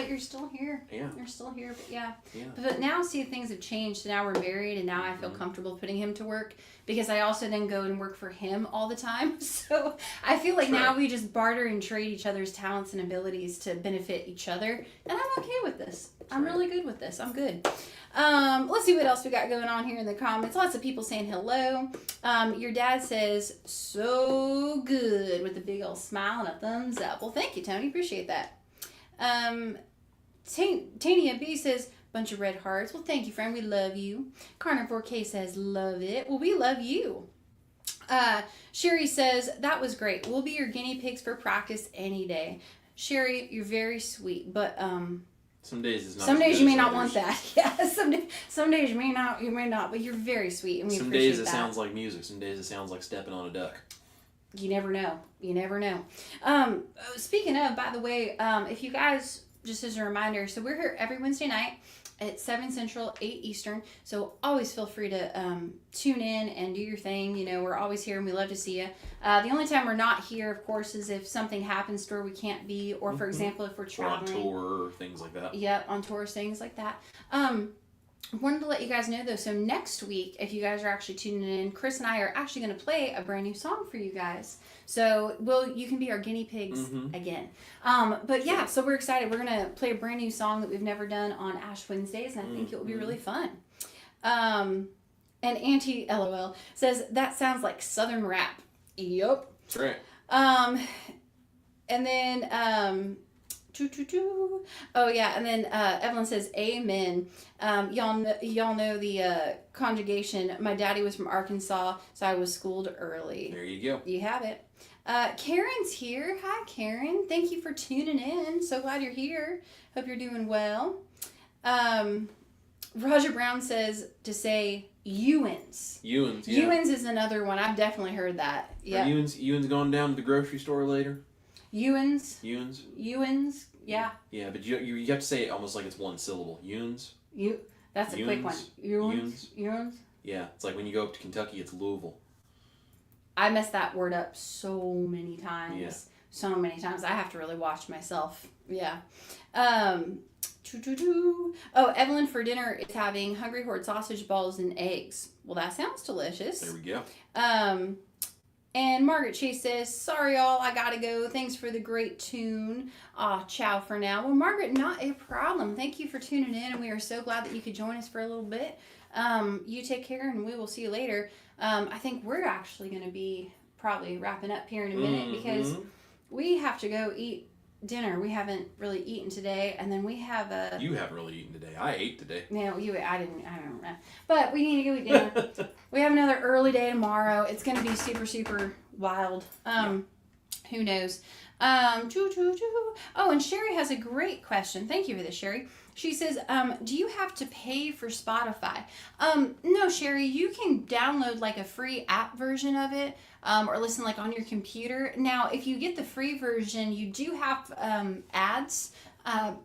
you're still here. Yeah. You're still here, but yeah. But now, see, things have changed. So now we're married, and now I feel comfortable putting him to work because I also then go and work for him all the time. So I feel like now we just barter and trade each other's talents and abilities to benefit each other, and I'm okay with this. I'm really good with this. I'm good. Let's see what else we got going on here in the comments. Lots of people saying hello. Your dad says, so good, with a big old smile and a thumbs up. Well, thank you, Tony. Appreciate that. Tania B says, bunch of red hearts. Well, thank you, friend. We love you. Carnivore K says, love it. Well, we love you. Sherry says, that was great. We'll be your guinea pigs for practice any day. Sherry, you're very sweet, but some days it's not. Some days you may not want that. Yeah, some days you may not, but you're very sweet, and we appreciate that. Some days it sounds like music. Some days it sounds like stepping on a duck. You never know. Speaking of, by the way, if you guys, just as a reminder, so we're here every Wednesday night at 7 Central, 8 Eastern. So always feel free to tune in and do your thing. We're always here and we love to see you. The only time we're not here, of course, is if something happens to where we can't be, or for example, if we're traveling. Or on tour or things like that. Yep, on tours, things like that. wanted to let you guys know though, so next week, if you guys are actually tuning in, Chris and I are actually going to play a brand new song for you guys. So you can be our guinea pigs again. But yeah, so we're excited. We're going to play a brand new song that we've never done on Ash Wednesdays, and I think it will be really fun. And Auntie LOL says, that sounds like Southern rap. Yup. That's right. And then, oh yeah, and then Evelyn says, amen. Y'all know the conjugation. My daddy was from Arkansas, so I was schooled early. There you go. You have it. Karen's here. Hi, Karen. Thank you for tuning in. So glad you're here. Hope you're doing well. Roger Brown says to say Ewins. Ewins, yeah. Ewins is another one. I've definitely heard that. Yeah. Ewins going down to the grocery store later? Ewins. Yeah. Yeah, but you have to say it almost like it's one syllable. Ewins. That's a quick one. Ewins. Yeah, it's like when you go up to Kentucky, it's Louisville. I mess that word up so many times. Yeah. So many times. I have to really watch myself. Yeah. Oh, Evelyn for dinner is having Hungry Horde sausage balls and eggs. Well, that sounds delicious. There we go. And Margaret Chase says, sorry y'all, I gotta go. Thanks for the great tune. Ciao for now. Well, Margaret, not a problem. Thank you for tuning in, and we are so glad that you could join us for a little bit. You take care, and we will see you later. I think we're actually going to be probably wrapping up here in a minute because we have to go eat dinner. We haven't really eaten today, and then we have a... You haven't really eaten today. I ate today. No, I don't know. But we need to go eat dinner. We have another early day tomorrow. It's going to be super, super wild. Who knows? Oh, and Sherry has a great question. Thank you for this, Sherry. She says, do you have to pay for Spotify? No, Sherry, you can download like a free app version of it, or listen like on your computer. Now, if you get the free version, you do have ads, kind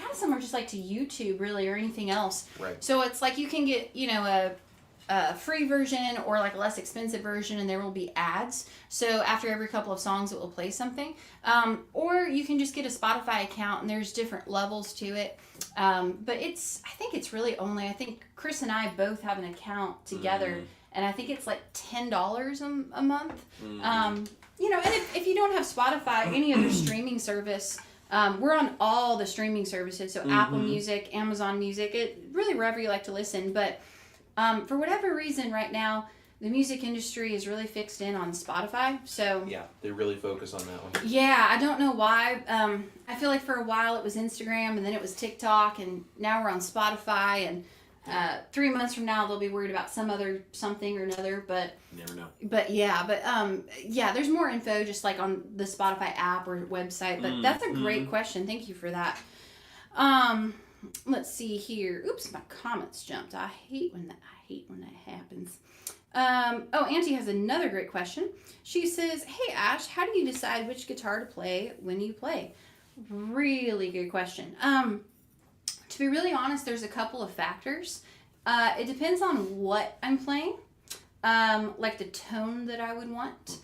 of similar just like to YouTube really, or anything else. Right. So it's like you can get, a free version or like a less expensive version, and there will be ads. So after every couple of songs, it will play something. Or you can just get a Spotify account, and there's different levels to it. But I think it's really only, I think Chris and I both have an account together, and I think it's like $10 a month. And if you don't have Spotify, any other streaming service, we're on all the streaming services. So Apple Music, Amazon Music, really wherever you like to listen. But for whatever reason right now, the music industry is really fixed in on Spotify. So yeah, they really focus on that one. Yeah, I don't know why. I feel like for a while it was Instagram, and then it was TikTok, and now we're on Spotify. And 3 months from now they'll be worried about some other something or another. But you never know. But there's more info just like on the Spotify app or website. But that's a great question. Thank you for that. Let's see here. Oops, my comments jumped. I hate when that happens. Auntie has another great question. She says, hey Ash, how do you decide which guitar to play when you play? Really good question. To be really honest, there's a couple of factors. It depends on what I'm playing. Like the tone that I would want.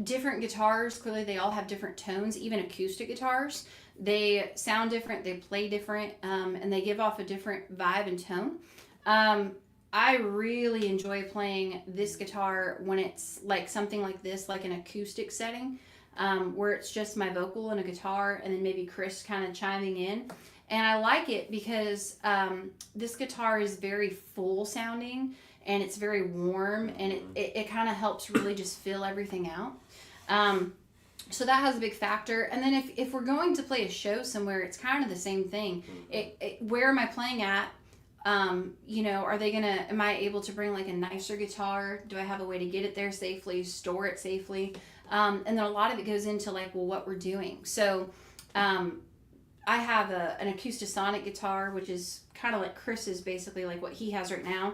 Different guitars, clearly they all have different tones, even acoustic guitars. They sound different, they play different, and they give off a different vibe and tone. I really enjoy playing this guitar when it's like something like this, like an acoustic setting, where it's just my vocal and a guitar, and then maybe Chris kind of chiming in. And I like it because this guitar is very full sounding, and it's very warm, and it kind of helps really just fill everything out. So that has a big factor. And then if we're going to play a show somewhere, it's kind of the same thing. Where am I playing at? Am I able to bring like a nicer guitar? Do I have a way to get it there safely, store it safely? And then a lot of it goes into like, well, what we're doing. So I have an Acoustasonic guitar, which is kind of like Chris's, basically like what he has right now.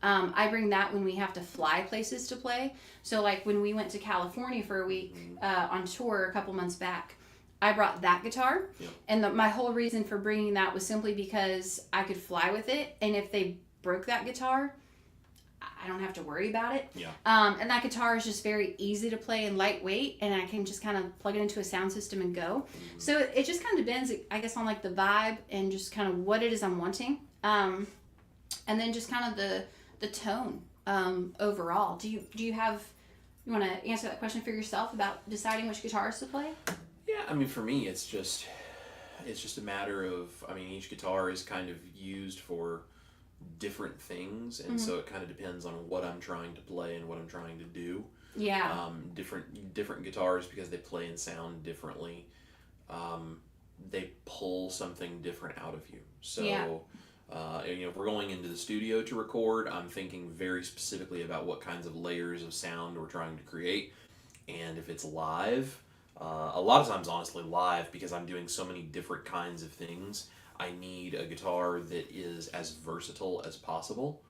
I bring that when we have to fly places to play. So like when we went to California for a week on tour a couple months back, I brought that guitar. Yep. And my whole reason for bringing that was simply because I could fly with it. And if they broke that guitar, I don't have to worry about it. Yeah. And that guitar is just very easy to play and lightweight, and I can just kind of plug it into a sound system and go. So it just kind of depends, I guess, on like the vibe and just kind of what it is I'm wanting. And then just kind of the tone overall. Do you want to answer that question for yourself about deciding which guitars to play? Yeah, I mean, for me, it's just a matter of, I mean, each guitar is kind of used for different things, and so it kind of depends on what I'm trying to play and what I'm trying to do. Yeah. Different guitars, because they play and sound differently, they pull something different out of you. So, if we're going into the studio to record, I'm thinking very specifically about what kinds of layers of sound we're trying to create. And if it's live, a lot of times, honestly, live, because I'm doing so many different kinds of things, I need a guitar that is as versatile as possible.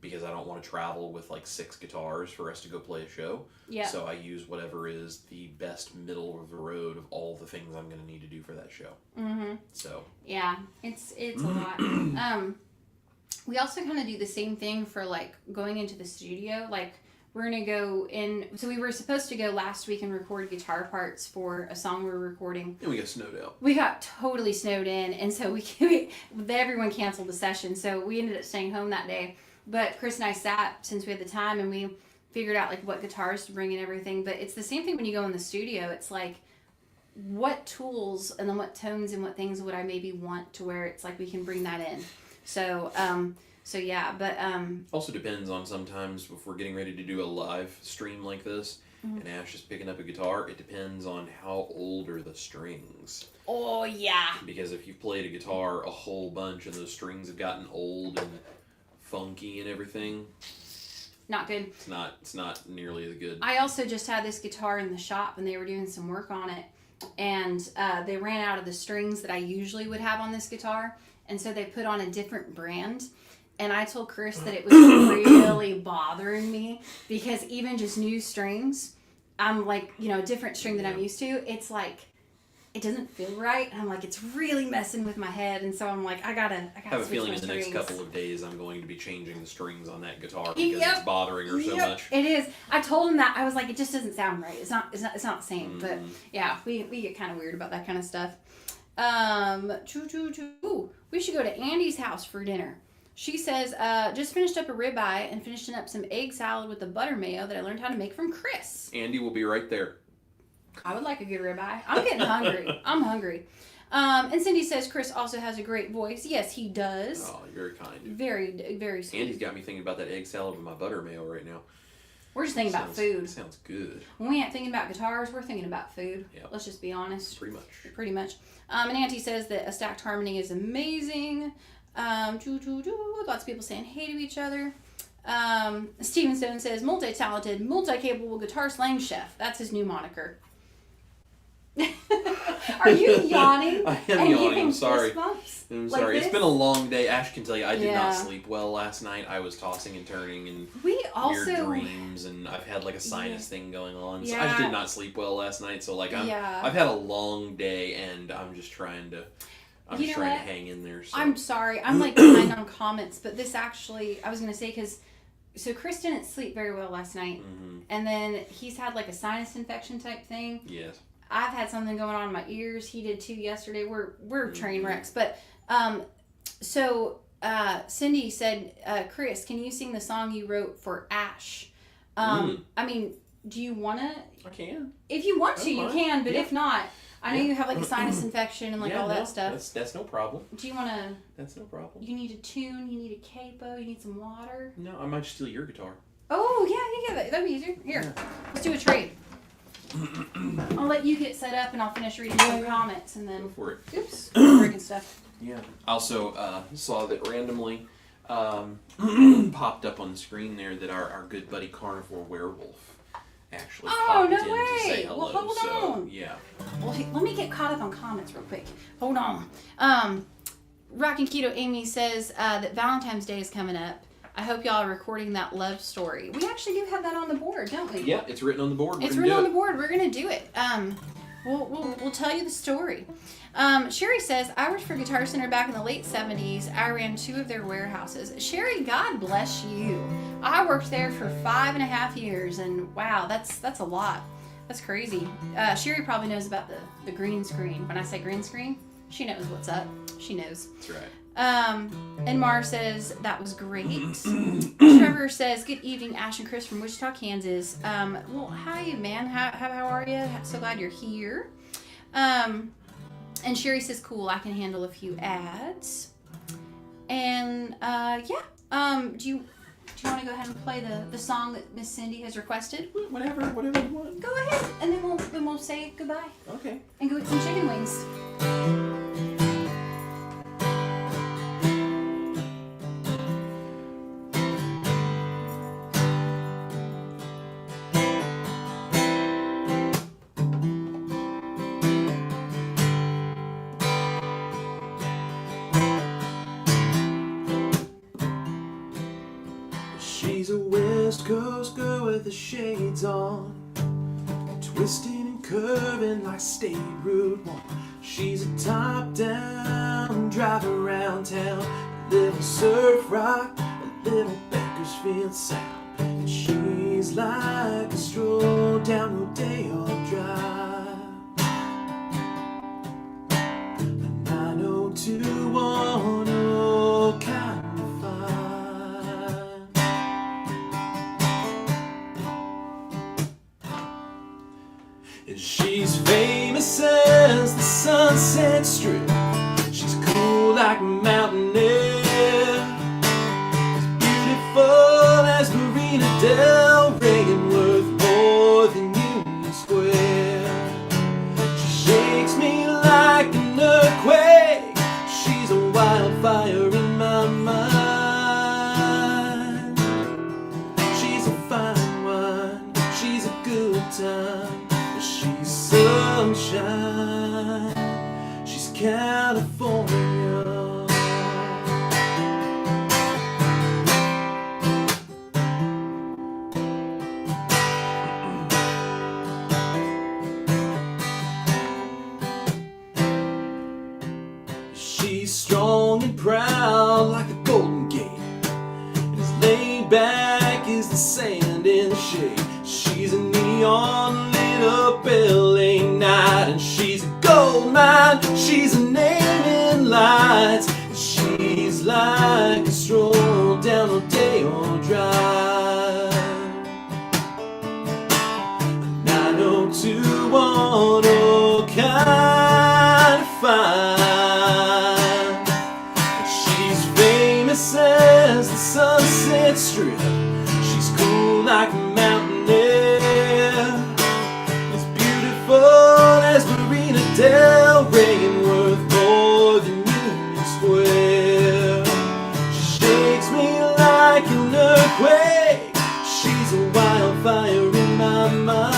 Because I don't want to travel with like 6 guitars for us to go play a show. Yeah. So I use whatever is the best middle of the road of all the things I'm going to need to do for that show. So. Yeah, it's a lot. We also kind of do the same thing for like going into the studio. Like we're going to go in. So we were supposed to go last week and record guitar parts for a song we were recording. And we got snowed out. We got totally snowed in. And so everyone canceled the session. So we ended up staying home that day. But Chris and I sat, since we had the time, and we figured out like what guitars to bring and everything. But it's the same thing when you go in the studio. It's like, what tools and then what tones and what things would I maybe want to where it's like we can bring that in. So, yeah, but also depends on sometimes if we're getting ready to do a live stream like this, and Ash is picking up a guitar, it depends on how old are the strings. Oh yeah. Because if you've played a guitar a whole bunch and those strings have gotten old and funky and everything, not good. It's not nearly as good. I also just had this guitar in the shop and they were doing some work on it, and they ran out of the strings that I usually would have on this guitar, and so they put on a different brand. And I told Chris that it was really bothering me because even just new strings, I'm like, a different string that I'm used to, it's like, it doesn't feel right. And I'm like, it's really messing with my head. And so I'm like, I gotta have a feeling in the next couple of days I'm going to be changing the strings on that guitar because it's bothering her so much. It is. I told him that. I was like, it just doesn't sound right. It's not the same. But yeah, we get kind of weird about that kind of stuff. We should go to Andy's house for dinner. She says, just finished up a ribeye and finishing up some egg salad with the butter mayo that I learned how to make from Chris. Andy will be right there. I would like a good ribeye. I'm getting hungry. I'm hungry. And Cindy says Chris also has a great voice. Yes, he does. Oh, you're very kind. Very, very sweet. Andy's got me thinking about that egg salad with my butter mayo right now. We're just thinking about food. Sounds good. When we ain't thinking about guitars, we're thinking about food. Yep. Let's just be honest. Pretty much. And Auntie says that a stacked harmony is amazing. Lots of people saying hey to each other. Steven Stone says multi-talented, multi-capable guitar slang chef. That's his new moniker. Are you yawning? I am yawning. I'm sorry. I'm sorry. It's been a long day. Ash can tell you I did not sleep well last night. I was tossing and turning and weird dreams, and I've had like a sinus thing going on. So I just did not sleep well last night. So like I've had a long day, and I'm just trying to hang in there. So. I'm sorry. I'm like behind on comments, but this actually I was gonna say so Chris didn't sleep very well last night, and then he's had like a sinus infection type thing. Yes. I've had something going on in my ears. He did too yesterday. We're train wrecks. But Cindy said, Chris, can you sing the song you wrote for Ash? I mean, do you want to? I can. If you want to, you can. But if not, I know you have like a sinus infection and all that stuff. That's no problem. Do you want to? That's no problem. You need a tune. You need a capo. You need some water. No, I might steal your guitar. Oh yeah. That'd be easier. Here, let's do a trade. I'll let you get set up and I'll finish reading some comments and then. Go for it. Oops. Breaking stuff. Yeah. I also saw that randomly popped up on the screen there that our good buddy Carnivore Werewolf actually popped in to say hello. Well, hold on. Yeah. Well, let me get caught up on comments real quick. Hold on. Rockin' Keto Amy says that Valentine's Day is coming up. I hope y'all are recording that love story. We actually do have that on the board, don't we? Yeah, it's written on the board. It's written on the board. We're gonna do it. We'll tell you the story. Sherry says, I worked for Guitar Center back in the late 70s. I ran 2 of their warehouses. Sherry, God bless you. I worked there for 5.5 years, and wow, that's a lot. That's crazy. Sherry probably knows about the green screen. When I say green screen, she knows what's up. She knows. That's right. And Mar says, that was great. Trevor says, good evening, Ash and Chris from Wichita, Kansas. Well, hi, man. How are you? So glad you're here. And Sherry says, cool, I can handle a few ads. And, do you want to go ahead and play the song that Miss Cindy has requested? Whatever you want. Go ahead, and then we'll say goodbye. Okay. And go eat some chicken wings. She's a West Coast girl with the shades on, twisting and curving like State Route 1. She's a top-down driver around town, a little surf rock, a little Bakersfield sound. And she's like a stroll down Rodeo Drive, a 90210 kind of fine. And she's famous as the Sunset Strip. She's cool like mountain air, as beautiful as Marina Del Rey, and worth more than Union Square. She shakes me like an earthquake. She's a wildfire in my mind. She's a fine wine. She's a good time. She's sunshine, she's California. She's strong and proud like the Golden Gate, and as laid back as the sand in the shade. She's a neon lit up LA night, and she's a gold mine. She's a name in lights. She's like a stroll down Rodeo Drive, a 90210 kind of fine. And she's famous as the Sunset Strip. She's cool like a mountain air, as beautiful as Marina Del Rey, and worth more than Union Square. She shakes me like an earthquake. She's a wildfire in my mind.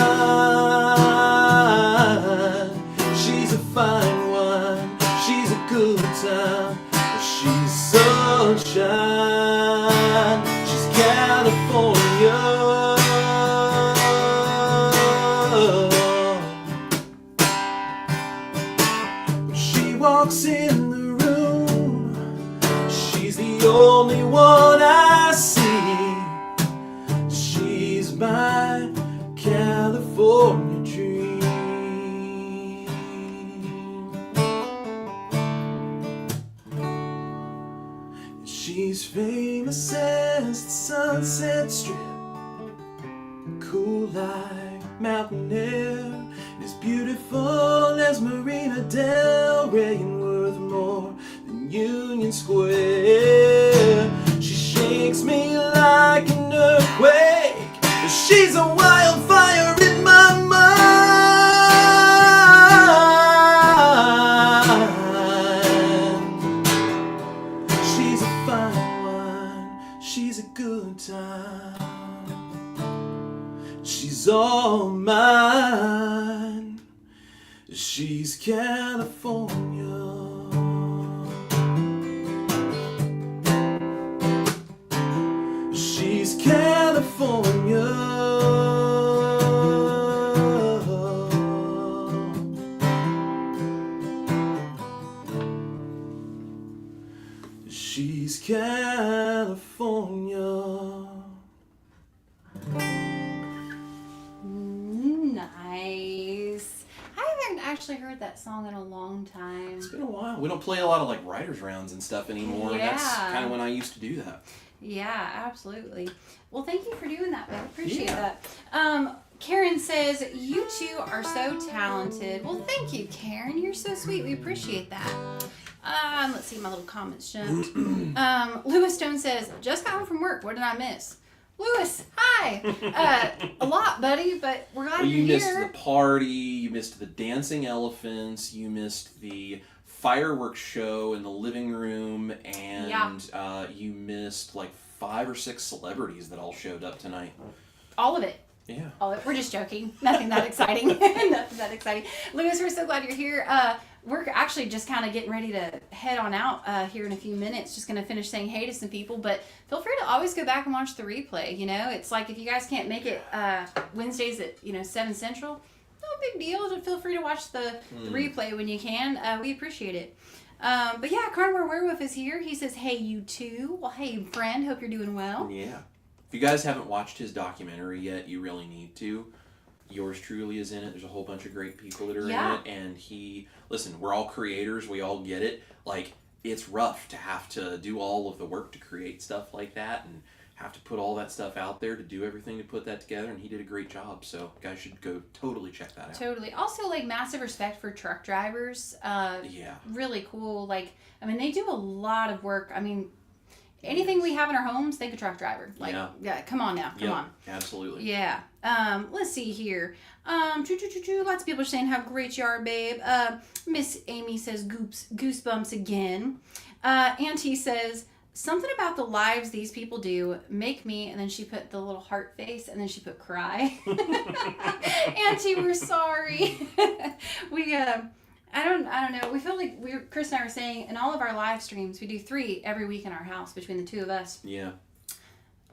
She's a fine wine. She's a good time. She's sunshine. She's California. Walks in the room, she's the only one I see. She's my California dream. She's famous as the Sunset Strip, cool like mountain air, as beautiful as Marina Del Rey, and worth more than Union Square. She shakes me like an earthquake. She's a wildfire in my mind. She's a fine wine. She's a good time. She's all mine. She's California. She's California. She's California. Nice. I haven't haven't actually heard that song in a long time. It's been a while. We don't play a lot of like writers rounds and stuff anymore. Yeah. That's kind of when I used to do that. Yeah, absolutely. Well, thank you for doing that, babe. Appreciate that. Karen says, you two are so talented. Well, thank you, Karen. You're so sweet. We appreciate that. Let's see, my little comments jumped. Lewis Stone says, just got home from work. What did I miss? Lewis, hi. A lot, buddy, but we're glad you you're missed here. the party. You missed the dancing elephants. You missed the fireworks show in the living room. And you missed like 5 or 6 celebrities that all showed up tonight. All of it. Yeah. We're just joking. Nothing that exciting. Nothing that exciting. Lewis, we're so glad you're here. We're actually just kind of getting ready to head on out here in a few minutes. Just going to finish saying hey to some people. But feel free to always go back and watch the replay. You know, it's like if you guys can't make it Wednesdays at 7 Central, no big deal. Feel free to watch the replay when you can. We appreciate it. But yeah, Carnivore Werewolf is here. He says, hey, you too. Well, hey, friend. Hope you're doing well. Yeah. If you guys haven't watched his documentary yet, you really need to. Yours truly is in it. There's a whole bunch of great people that are in it. And listen, we're all creators. We all get it. Like, it's rough to have to do all of the work to create stuff like that and have to put all that stuff out there to do everything to put that together. And he did a great job. So, guys should go totally check that out. Totally. Also, like, massive respect for truck drivers. Yeah. Really cool. Like, I mean, they do a lot of work. I mean, anything we have in our homes, think a truck driver. Like, yeah, come on now. Come on. Absolutely. Yeah. Let's see here. Lots of people are saying how great you are, babe. Miss Amy says goosebumps again. Auntie says, something about the lives these people do make me, and then she put the little heart face, and then she put cry. Auntie, we're sorry. I don't know. We feel like Chris and I were saying in all of our live streams, we do 3 every week in our house between the 2 of us. Yeah.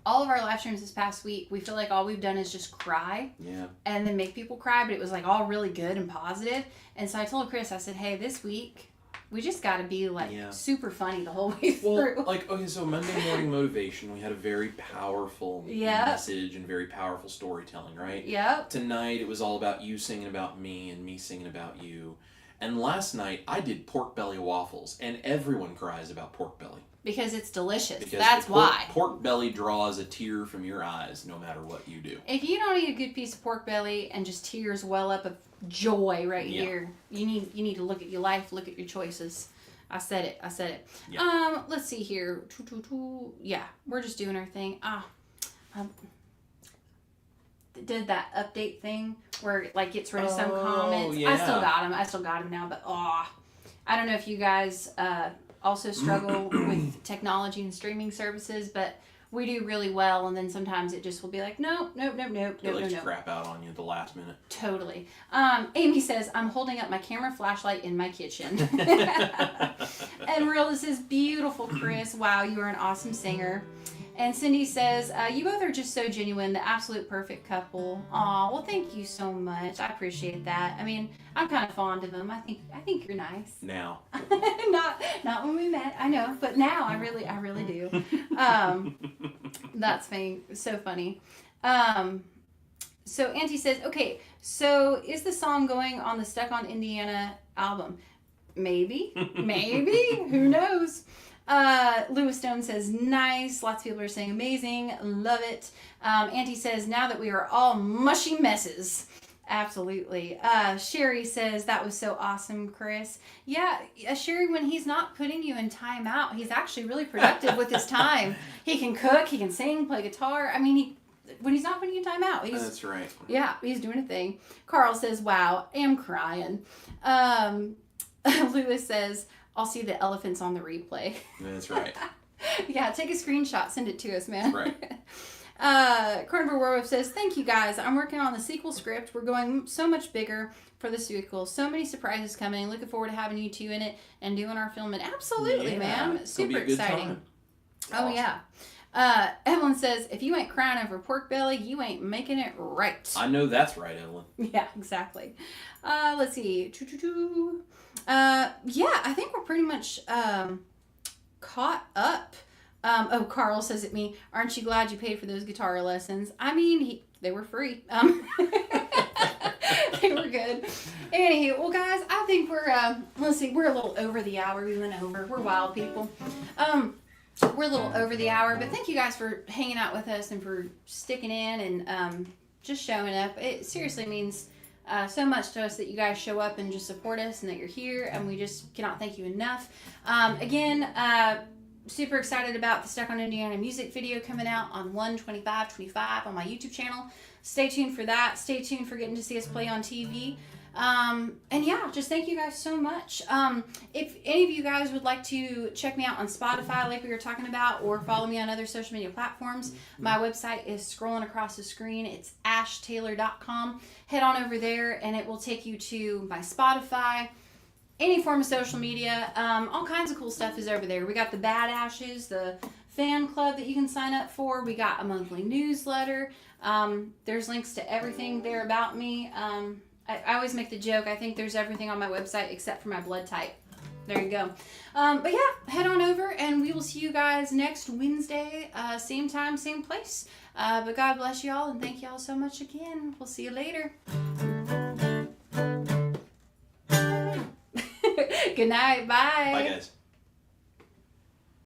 All of our live streams this past week, we feel like all we've done is just cry. Yeah. And then make people cry, but it was like all really good and positive. And so I told Chris, I said, hey, this week, we just got to be like super funny the whole way through. Well, like, okay, so Monday Morning Motivation, we had a very powerful message and very powerful storytelling, right? Yep. Tonight, it was all about you singing about me and me singing about you. And last night, I did pork belly waffles, and everyone cries about pork belly. Because it's delicious. Because that's why. Pork belly draws a tear from your eyes no matter what you do. If you don't eat a good piece of pork belly and just tears well up of joy here, you need to look at your life, look at your choices. I said it. Yeah. Let's see here. Yeah, we're just doing our thing. Did that update thing where it like gets rid of some comments. Yeah. I still got them now, but I don't know if you guys also struggle with technology and streaming services, but we do really well, and then sometimes it just will be like nope. It likes to crap out on you at the last minute. Totally. Amy says, I'm holding up my camera flashlight in my kitchen. And Real, this is beautiful, Chris. Wow, you are an awesome singer. And Cindy says, you both are just so genuine, the absolute perfect couple. Aw, well, thank you so much. I appreciate that. I mean, I'm kind of fond of him. I think you're nice. Now. not when we met, I know, but now I really do. That's so funny. So Auntie says, okay, so is the song going on the Stuck on Indiana album? Maybe, who knows? Lewis Stone says, nice. Lots of people are saying amazing. Love it. Auntie says, now that we are all mushy messes. Absolutely. Sherry says, that was so awesome, Chris. Yeah, Sherry, when he's not putting you in timeout, he's actually really productive with his time. He can cook, he can sing, play guitar. I mean, when he's not putting you in timeout. That's right. Yeah, he's doing a thing. Carl says, wow, I'm crying. Lewis says, I'll see the elephants on the replay. That's right. Yeah, take a screenshot, send it to us, man. Right. Carnivore Werewolf says, thank you guys. I'm working on the sequel script. We're going so much bigger for the sequel. So many surprises coming. Looking forward to having you two in it and doing our filming. Absolutely, man. Super exciting. Awesome. Oh, yeah. Evelyn says, if you ain't crying over pork belly, you ain't making it right. I know that's right, Evelyn. Yeah, exactly. Let's see. Yeah, I think we're pretty much caught up. Carl says at me, aren't you glad you paid for those guitar lessons? I mean, they were free. They were good. Anywho, well, guys, I think we're let's see, we're a little over the hour. We went over. We're wild people. We're a little over the hour, but thank you guys for hanging out with us and for sticking in and just showing up. It seriously means so much to us that you guys show up and just support us and that you're here, and we just cannot thank you enough. Again, super excited about the Stuck on Indiana music video coming out on 1/25/25 on my YouTube channel. Stay tuned for that. Stay tuned for getting to see us play on TV. And yeah, just thank you guys so much. If any of you guys would like to check me out on Spotify like we were talking about, or follow me on other social media platforms, my website is scrolling across the screen. It's ashtaylor.com. Head on over there and it will take you to my Spotify, any form of social media. All kinds of cool stuff is over there. We got the Bad Ashes, the fan club that you can sign up for. We got a monthly newsletter. There's links to everything there about me. I always make the joke, I think there's everything on my website except for my blood type. There you go. But yeah, head on over and we will see you guys next Wednesday, same time, same place. But God bless you all and thank you all so much again. We'll see you later. Good night. Bye. Bye, guys.